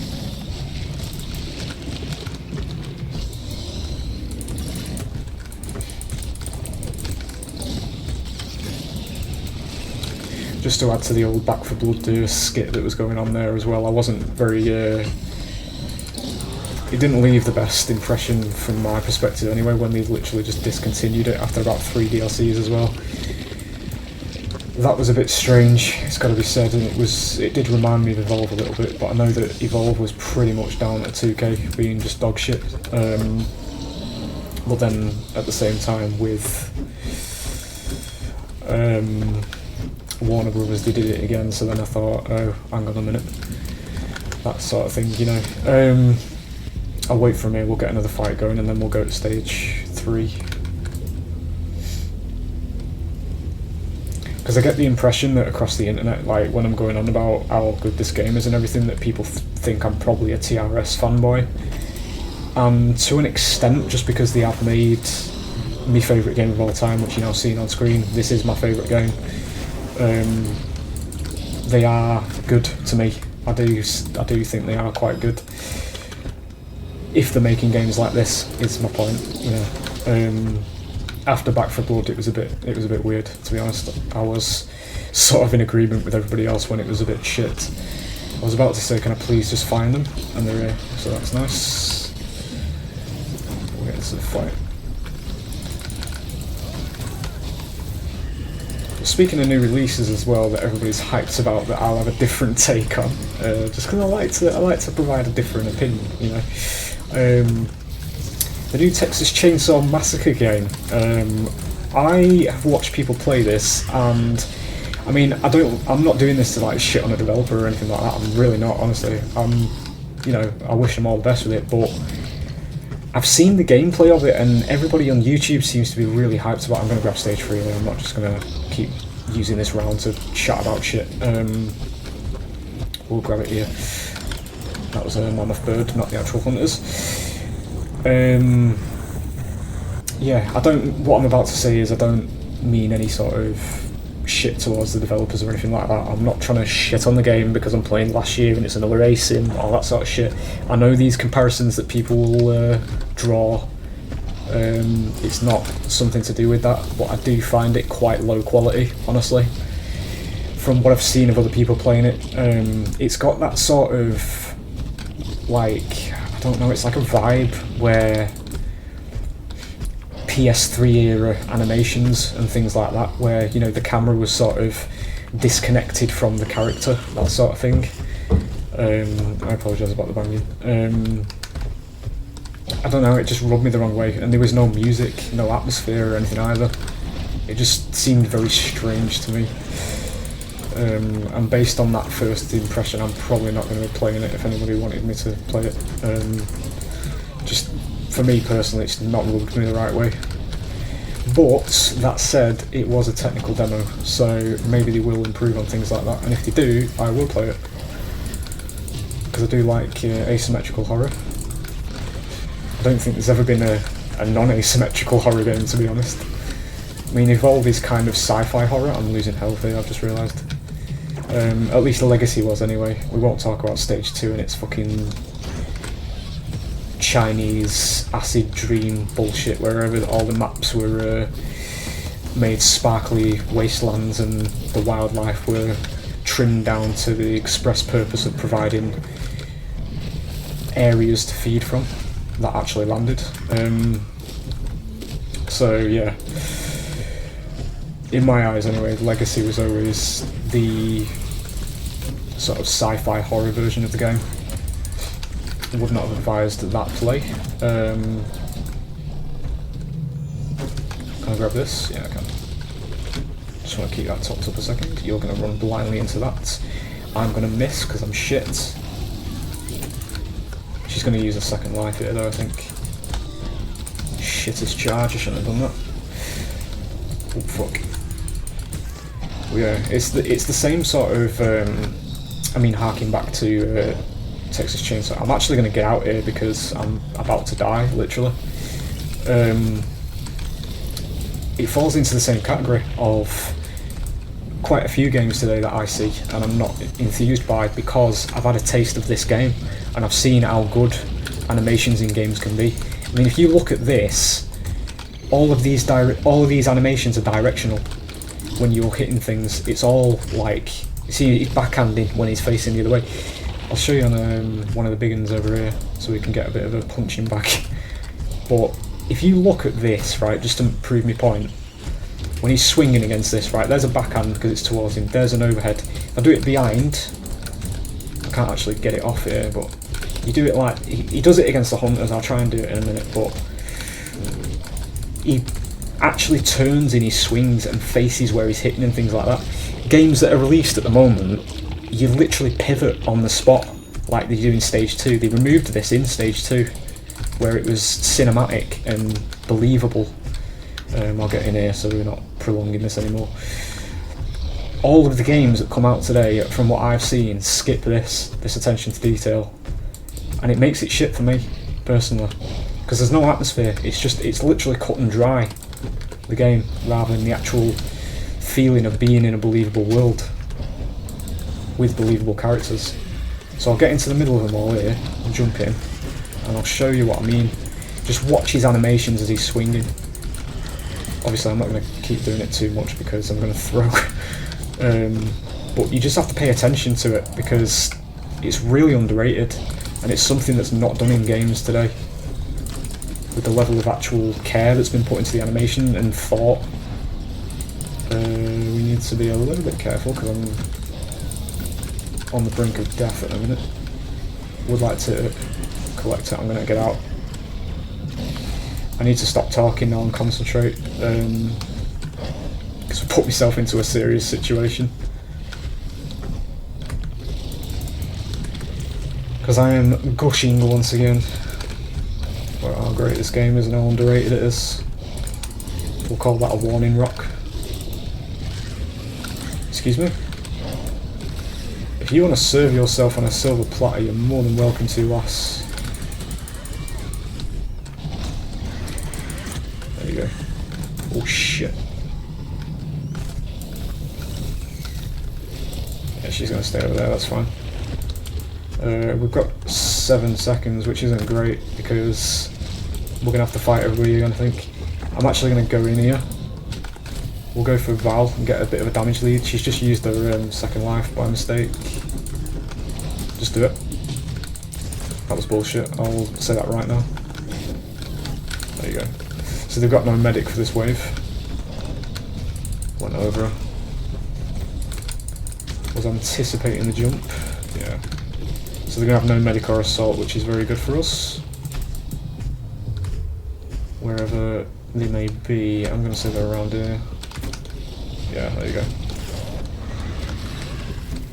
Just to add to the old Back for Blood skit that was going on there as well, I wasn't very it didn't leave the best impression from my perspective anyway, when they literally just discontinued it after about 3 DLCs as well. That was a bit strange, it's got to be said, and it did remind me of Evolve a little bit, but I know that Evolve was pretty much down at 2K, being just dog shit. But then, at the same time, with Warner Brothers, they did it again, so then I thought, oh, hang on a minute. That sort of thing, you know. I'll wait for me, we'll get another fight going and then we'll go to stage 3. Because I get the impression that across the internet, like when I'm going on about how good this game is and everything, that people think I'm probably a TRS fanboy. And to an extent, just because they have made my favourite game of all time, which you're now seeing on screen, this is my favourite game. They are good to me. I do think they are quite good. If they're making games like this, is my point. You know, after Back for Blood, it was a bit weird, to be honest. I was sort of in agreement with everybody else when it was a bit shit. I was about to say, can I please just find them? And they're here, so that's nice. We'll get into the fight. Speaking of new releases as well, that everybody's hyped about, that I'll have a different take on, just because I like to provide a different opinion, you know. The new Texas Chainsaw Massacre game. I have watched people play this, and I mean, I'm not doing this to like shit on a developer or anything like that. I'm really not, honestly. You know, I wish them all the best with it, but I've seen the gameplay of it, and everybody on YouTube seems to be really hyped about it. I'm going to grab stage 3 there. I'm not just going to keep using this round to chat about shit. We'll grab it here. That was a mammoth bird, not the actual hunters. Yeah, what I'm about to say is I don't mean any sort of shit towards the developers or anything like that. I'm not trying to shit on the game because I'm playing last year and it's another ASIM, all that sort of shit. I know these comparisons that people will draw, it's not something to do with that, but I do find it quite low quality, honestly. From what I've seen of other people playing it, it's got that sort of, like, I don't know, it's like a vibe where PS3 era animations and things like that, where, you know, the camera was sort of disconnected from the character, that sort of thing. I apologise about the banging. I don't know, it just rubbed me the wrong way, and there was no music, no atmosphere or anything either. It just seemed very strange to me. And based on that first impression, I'm probably not going to be playing it if anybody wanted me to play it. Just for me personally, it's not rubbed me the right way. But that said, it was a technical demo, so maybe they will improve on things like that, and if they do, I will play it. Because I do like asymmetrical horror. I don't think there's ever been a non-asymmetrical horror game, to be honest. I mean, Evolve is kind of sci-fi horror. I'm losing health here, I've just realised. At least the Legacy was anyway. We won't talk about Stage 2 and its fucking Chinese acid dream bullshit, wherever all the maps were made sparkly wastelands and the wildlife were trimmed down to the express purpose of providing areas to feed from that actually landed. So yeah, in my eyes anyway, Legacy was always the sort of sci-fi horror version of the game. Would not have advised that play. Can I grab this? Yeah, I can. Just want to keep that topped up a second. You're going to run blindly into that. I'm going to miss because I'm shit. She's going to use a second life here though, I think. Shittest charge, I shouldn't have done that. Oh fuck. Well, yeah, it's the same sort of, I mean, harking back to Texas Chainsaw. I'm actually going to get out here because I'm about to die, literally. It falls into the same category of quite a few games today that I see and I'm not enthused by because I've had a taste of this game and I've seen how good animations in games can be. I mean, if you look at this, all of these animations are directional. When you're hitting things, it's all like, see, he's backhanding when he's facing the other way. I'll show you on one of the big ones over here so we can get a bit of a punching back. But if you look at this, right, just to prove my point, when he's swinging against this, right, there's a backhand because it's towards him, there's an overhead. If I do it behind, I can't actually get it off here, but you do it like, he does it against the hunters, I'll try and do it in a minute, but he actually turns in his swings and faces where he's hitting and things like that. Games that are released at the moment, you literally pivot on the spot like they do in Stage 2. They removed this in Stage 2 where it was cinematic and believable. I'll get in here so we're not prolonging this anymore. All of the games that come out today, from what I've seen, skip this attention to detail, and it makes it shit for me personally because there's no atmosphere. It's literally cut and dry, the game, rather than the actual feeling of being in a believable world with believable characters. So I'll get into the middle of them all here and jump in and I'll show you what I mean. Just watch his animations as he's swinging. Obviously I'm not going to keep doing it too much because I'm going to throw. But you just have to pay attention to it because it's really underrated and it's something that's not done in games today. With the level of actual care that's been put into the animation and thought. We need to be a little bit careful because I'm on the brink of death at the minute. Would like to collect it, I'm going to get out. I need to stop talking now and concentrate because I put myself into a serious situation. Because I am gushing once again about how great this game is and how underrated it is. We'll call that a warning rock. Excuse me? If you want to serve yourself on a silver platter, you're more than welcome to, lass. There you go. Oh shit. Yeah, she's going to stay over there, that's fine. We've got 7 seconds, which isn't great because we're going to have to fight everybody again, I think. I'm actually going to go in here. We'll go for Val and get a bit of a damage lead. She's just used her second life by mistake. Just do it. That was bullshit, I'll say that right now. There you go. So they've got no medic for this wave. Went over her. Was anticipating the jump. Yeah. So they're going to have no medic or assault, which is very good for us. Wherever they may be, I'm going to say they're around here. Yeah, there you go.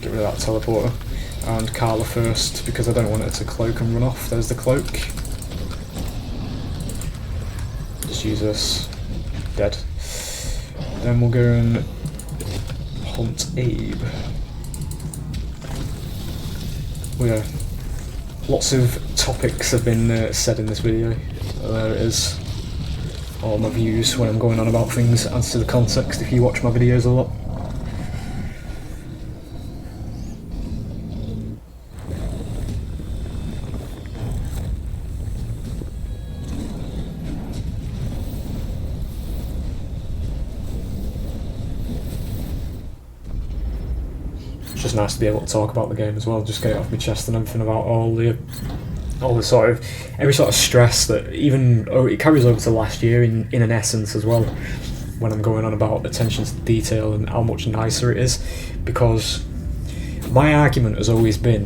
Get rid of that teleporter. And Carla first, because I don't want her to cloak and run off. There's the cloak. Just use this. Dead. Then we'll go and hunt Abe. Well, yeah. Lots of topics have been said in this video. There it is. All my views when I'm going on about things adds to the context if you watch my videos a lot. just nice to be able to talk about the game as well, just get it off my chest and everything about all the sort of, every sort of stress that even, it carries over to last year in an essence as well, when I'm going on about attention to detail and how much nicer it is, because my argument has always been,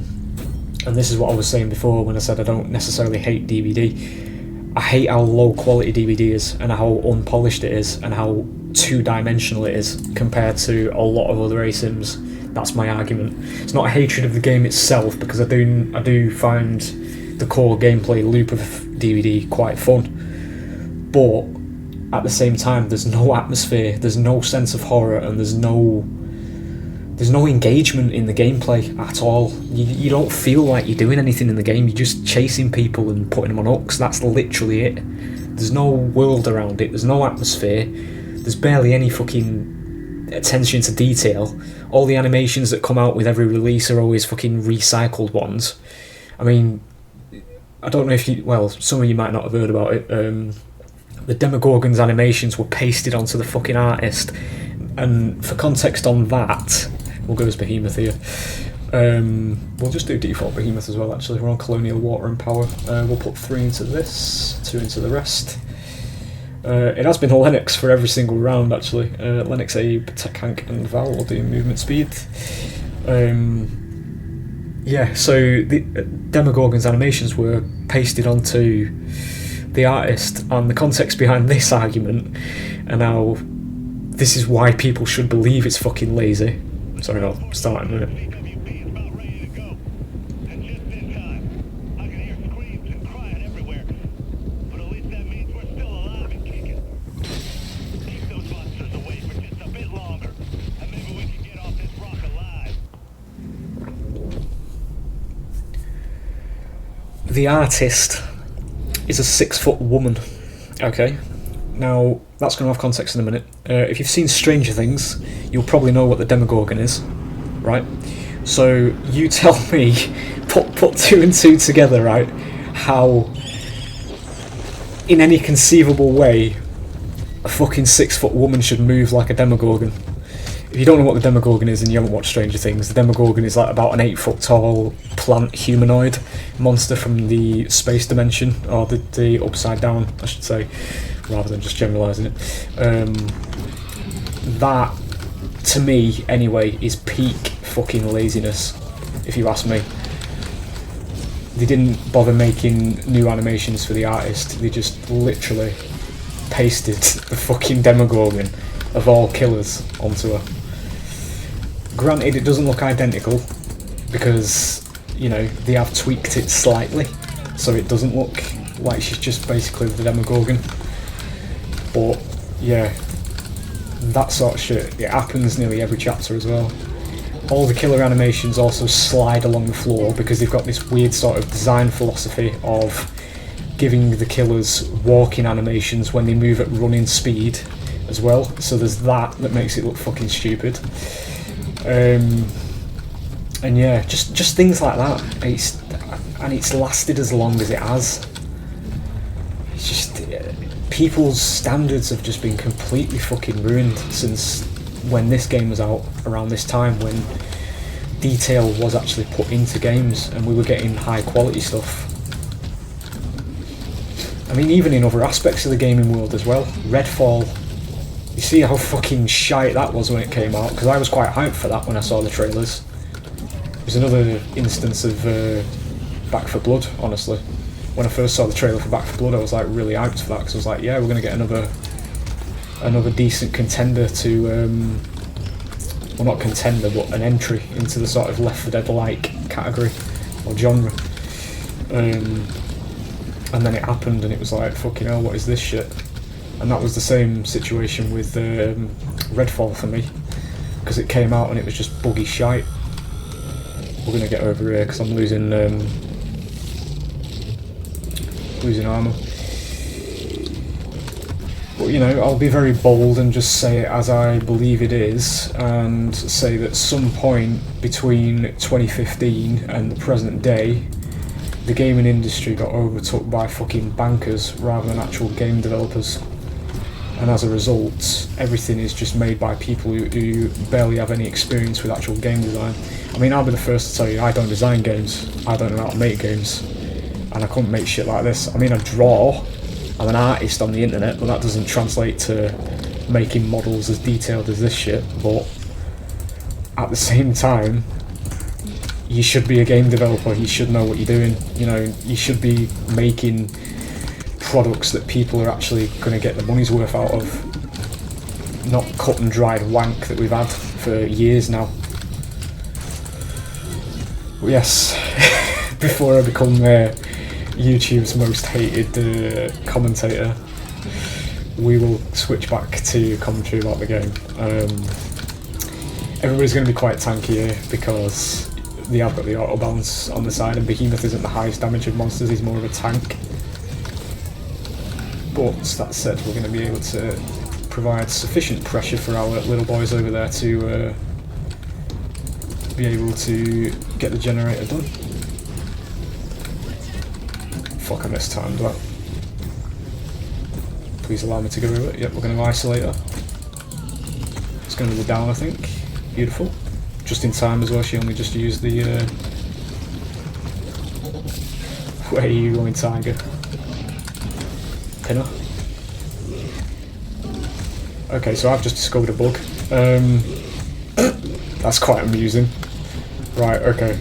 and this is what I was saying before when I said I don't necessarily hate DVD, I hate how low quality DVD is and how unpolished it is and how two-dimensional it is compared to a lot of other ASIMs. That's my argument. It's not a hatred of the game itself, because I do find the core gameplay loop of DVD quite fun, but at the same time there's no atmosphere, there's no sense of horror, and there's no engagement in the gameplay at all. You don't feel like you're doing anything in the game, you're just chasing people and putting them on hooks. That's literally it. There's no world around it, there's no atmosphere, there's barely any fucking attention to detail. All the animations that come out with every release are always fucking recycled ones. I mean, I don't know if you, well, some of you might not have heard about it, the Demogorgon's animations were pasted onto the fucking artist, and for context on that, we'll go as Behemoth here. We'll just do default Behemoth as well, actually. We're on Colonial, Water and Power. We'll put 3 into this, 2 into the rest. It has been Lennox for every single round, actually. Lennox, Abe, Hank and Val will do movement speed. Yeah, so the Demogorgon's animations were pasted onto the artist, and the context behind this argument, and how this is why people should believe it's fucking lazy. Sorry, I'll start in a minute. BWP is about ready to go. And just in time. I can hear screams and crying everywhere. But at least that means we're still alive and kicking. Keep those monsters away for just a bit longer. And maybe we can get off this rock alive. The artist is a 6-foot woman. Okay. Now, that's going to have context in a minute. If you've seen Stranger Things, you'll probably know what the Demogorgon is, right? So, you tell me, put 2 and 2 together, right? How, in any conceivable way, a fucking 6-foot woman should move like a Demogorgon. If you don't know what the Demogorgon is and you haven't watched Stranger Things, the Demogorgon is like about an 8-foot tall plant humanoid monster from the space dimension, or the upside down, I should say, rather than just generalising it. That, to me, anyway, is peak fucking laziness, if you ask me. They didn't bother making new animations for the artist, they just literally pasted the fucking Demogorgon of all killers onto her. Granted, it doesn't look identical, because, you know, they have tweaked it slightly, so it doesn't look like she's just basically the Demogorgon. But, yeah, that sort of shit, it happens nearly every chapter as well. All the killer animations also slide along the floor, because they've got this weird sort of design philosophy of giving the killers walking animations when they move at running speed as well. So there's that makes it look fucking stupid. And yeah, just things like that. It's lasted as long as it has. It's just people's standards have just been completely fucking ruined since when this game was out, around this time when detail was actually put into games and we were getting high quality stuff. I mean, even in other aspects of the gaming world as well. Redfall, you see how fucking shite that was when it came out, because I was quite hyped for that when I saw the trailers. It was another instance of Back 4 Blood, honestly. When I first saw the trailer for Back 4 Blood, I was like really hyped for that, because I was like, yeah, we're going to get another decent contender to, well, not contender, but an entry into the sort of Left 4 Dead-like category or genre. And then it happened and it was like, fucking hell, what is this shit? And that was the same situation with Redfall for me, because it came out and it was just buggy shite. We're going to get over here because I'm losing armour. But, you know, I'll be very bold and just say it as I believe it is, and say that some point between 2015 and the present day, the gaming industry got overtook by fucking bankers rather than actual game developers. and as a result, everything is just made by people who barely have any experience with actual game design. I mean, I'll be the first to tell you, I don't design games, I don't know how to make games, and I couldn't make shit like this. I mean, I draw, I'm an artist on the internet, but that doesn't translate to making models as detailed as this shit. But at the same time, you should be a game developer, you should know what you're doing, you know, you should be making products that people are actually going to get the money's worth out of, not cut and dried wank that we've had for years now. But yes, before I become YouTube's most hated commentator, we will switch back to commentary about the game. Everybody's going to be quite tanky here because they have got the auto balance on the side, and Behemoth isn't the highest damage of monsters, he's more of a tank. But that said, we're going to be able to provide sufficient pressure for our little boys over there to be able to get the generator done. Fuck, I mistimed that. Please allow me to go over it. Yep, we're going to isolate her. It's going to be down, I think. Beautiful. Just in time as well, she only just used the... Where are you going, Tiger? Pinner. Okay, so I've just discovered a bug. That's quite amusing. Right, okay.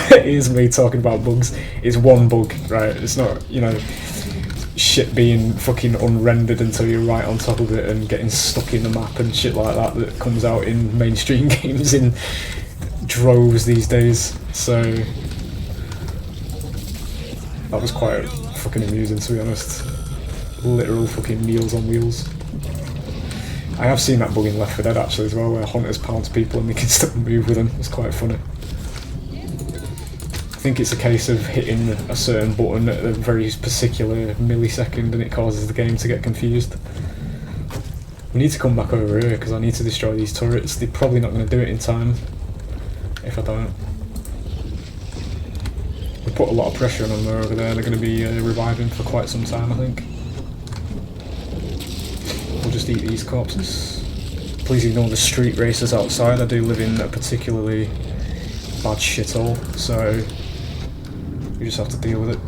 Here's me talking about bugs. It's one bug, right? It's not, you know, shit being fucking unrendered until you're right on top of it and getting stuck in the map and shit like that that comes out in mainstream games in droves these days. So that was quite fucking amusing, to be honest. Literal fucking Meals on Wheels. I have seen that bug in Left 4 Dead actually as well, where hunters pounce people and they can still move with them. It's quite funny. I think it's a case of hitting a certain button at a very particular millisecond and it causes the game to get confused. We need to come back over here because I need to destroy these turrets. They're probably not going to do it in time if I don't. We put a lot of pressure on them over there. They're going to be reviving for quite some time, I think. We'll just eat these corpses. Please ignore the street racers outside. I do live in a particularly bad shithole, so you just have to deal with it.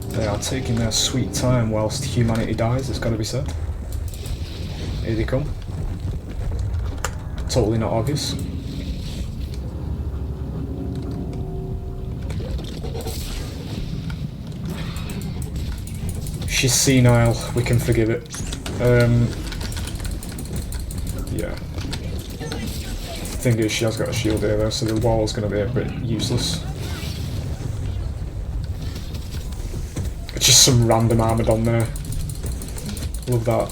They are taking their sweet time whilst humanity dies, it's got to be said. Here they come. Totally not obvious. She's senile, we can forgive it. Yeah. Thing is, she has got a shield here though, so the wall's going to be a bit useless. It's just some random armoured on there. Love that.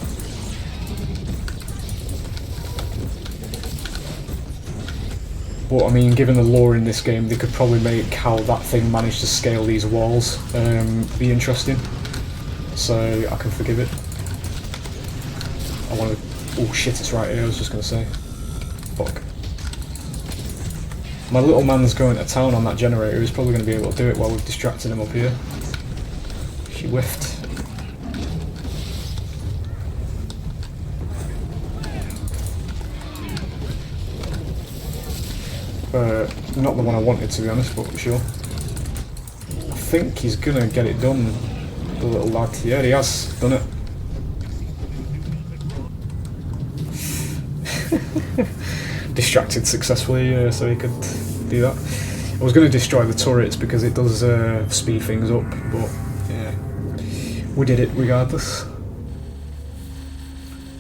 But I mean, given the lore in this game, they could probably make how that thing managed to scale these walls be interesting. So I can forgive it. I want to... Oh shit, it's right here, I was just going to say. Fuck. My little man's going to town on that generator, he's probably going to be able to do it while we've distracted him up here. She whiffed. Not the one I wanted, to be honest, but sure. I think he's going to get it done, the little lad. Yeah, he has done it. Distracted successfully, so he could do that. I was going to destroy the turrets because it does speed things up, but yeah, we did it regardless.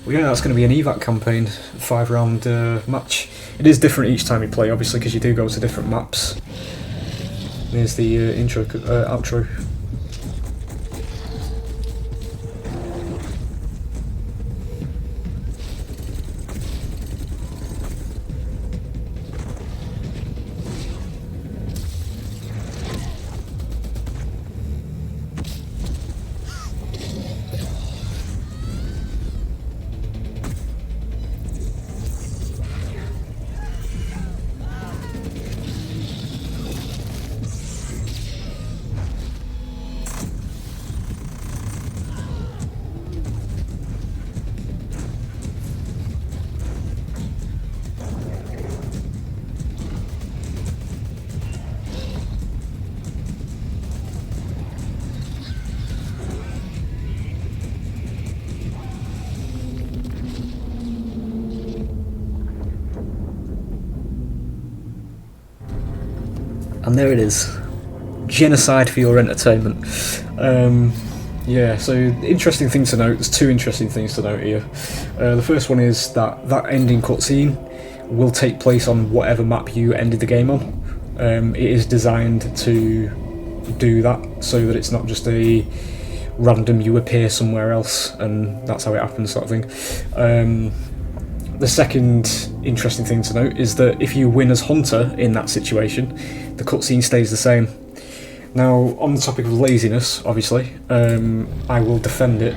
Well, yeah, that's going to be an evac campaign, 5-round match. It is different each time you play, obviously, because you do go to different maps. There's the outro. And there it is. Genocide for your entertainment. Yeah, so interesting thing to note, there's two interesting things to note here. The first one is that that ending cutscene will take place on whatever map you ended the game on. It is designed to do that, so that it's not just a random you appear somewhere else and that's how it happens sort of thing. The second interesting thing to note is that if you win as Hunter in that situation, the cutscene stays the same. Now, on the topic of laziness, obviously, I will defend it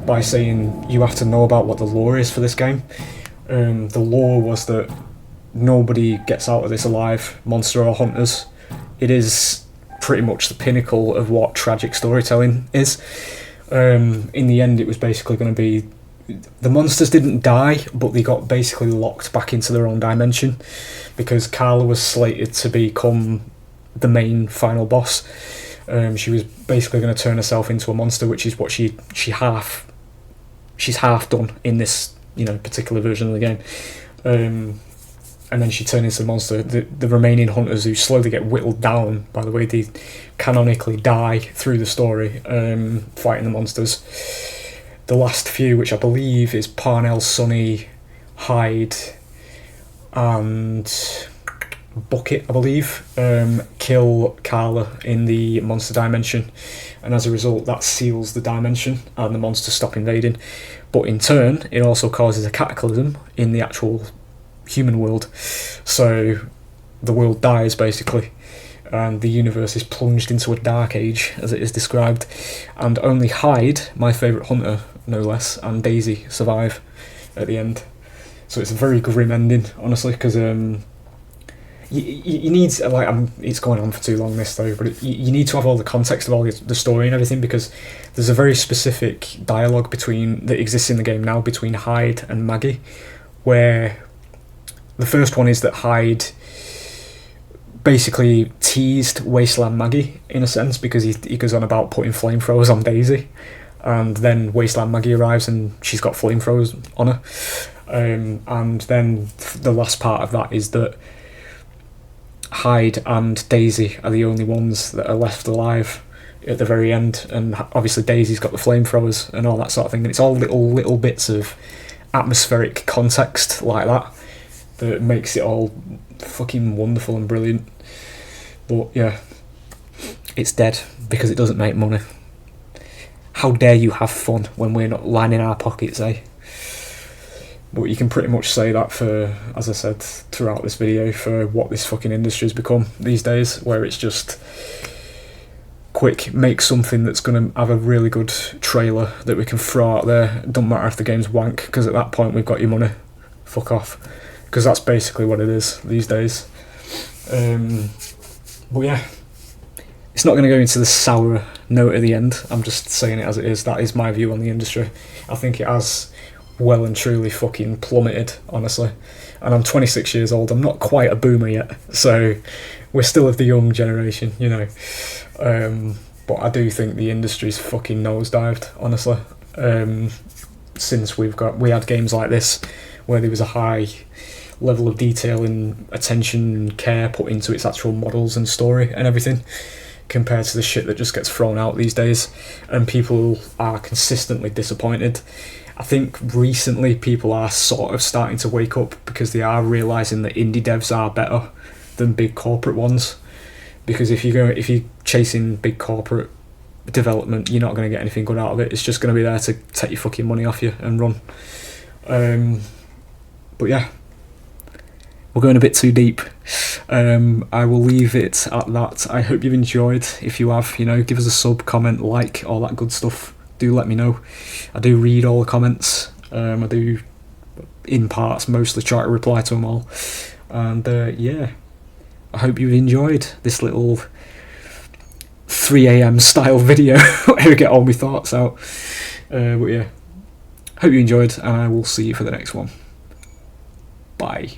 by saying you have to know about what the lore is for this game. The lore was that nobody gets out of this alive, monster or hunters. It is pretty much the pinnacle of what tragic storytelling is. In the end, it was basically going to be the monsters didn't die, but they got basically locked back into their own dimension because Carla was slated to become the main final boss. She was basically going to turn herself into a monster, which is what she's half done in this particular version of the game. And then she turned into a monster. The remaining hunters, who slowly get whittled down, by the way, they canonically die through the story, fighting the monsters. The last few, which I believe is Parnell, Sonny, Hyde, and Bucket, I believe, kill Carla in the monster dimension, and as a result that seals the dimension and the monsters stop invading. But in turn, it also causes a cataclysm in the actual human world, so the world dies basically, and the universe is plunged into a dark age, as it is described, and only Hyde, my favourite hunter no less, and Daisy survive at the end. So it's a very grim ending, honestly, because you need, it's going on for too long this though, but you need to have all the context of all the story and everything, because there's a very specific dialogue that exists in the game now between Hyde and Maggie, where the first one is that Hyde basically teased Wasteland Maggie in a sense, because he goes on about putting flamethrowers on Daisy, and then Wasteland Maggie arrives and she's got flamethrowers on her, and then the last part of that is that Hyde and Daisy are the only ones that are left alive at the very end, and obviously Daisy's got the flamethrowers and all that sort of thing, and it's all little bits of atmospheric context like that that makes it all fucking wonderful and brilliant. But yeah, it's dead because it doesn't make money. How dare you have fun when we're not lining our pockets, eh? But you can pretty much say that for, as I said throughout this video, for what this fucking industry has become these days, where it's just quick, make something that's going to have a really good trailer that we can throw out there. It doesn't matter if the game's wank, because at that point we've got your money. Fuck off. Because that's basically what it is these days. But yeah, it's not going to go into the sour note at the end. I'm just saying it as it is. That is my view on the industry. I think it has well and truly fucking plummeted, honestly. And I'm 26 years old. I'm not quite a boomer yet, so we're still of the young generation, But I do think the industry's fucking nosedived, honestly. Since we had games like this, where there was a high level of detail and attention and care put into its actual models and story and everything, compared to the shit that just gets thrown out these days, and people are consistently disappointed. I think recently people are sort of starting to wake up, because they are realising that indie devs are better than big corporate ones, because if you're chasing big corporate development, you're not going to get anything good out of it. It's just going to be there to take your fucking money off you and run. But yeah, we're going a bit too deep. I will leave it at that. I hope you've enjoyed. If you have, give us a sub, comment, like, all that good stuff. Do let me know. I do read all the comments. I do, in parts, mostly try to reply to them all. And yeah, I hope you've enjoyed this little 3 AM style video where I get all my thoughts out. But yeah, hope you enjoyed, and I will see you for the next one. Bye.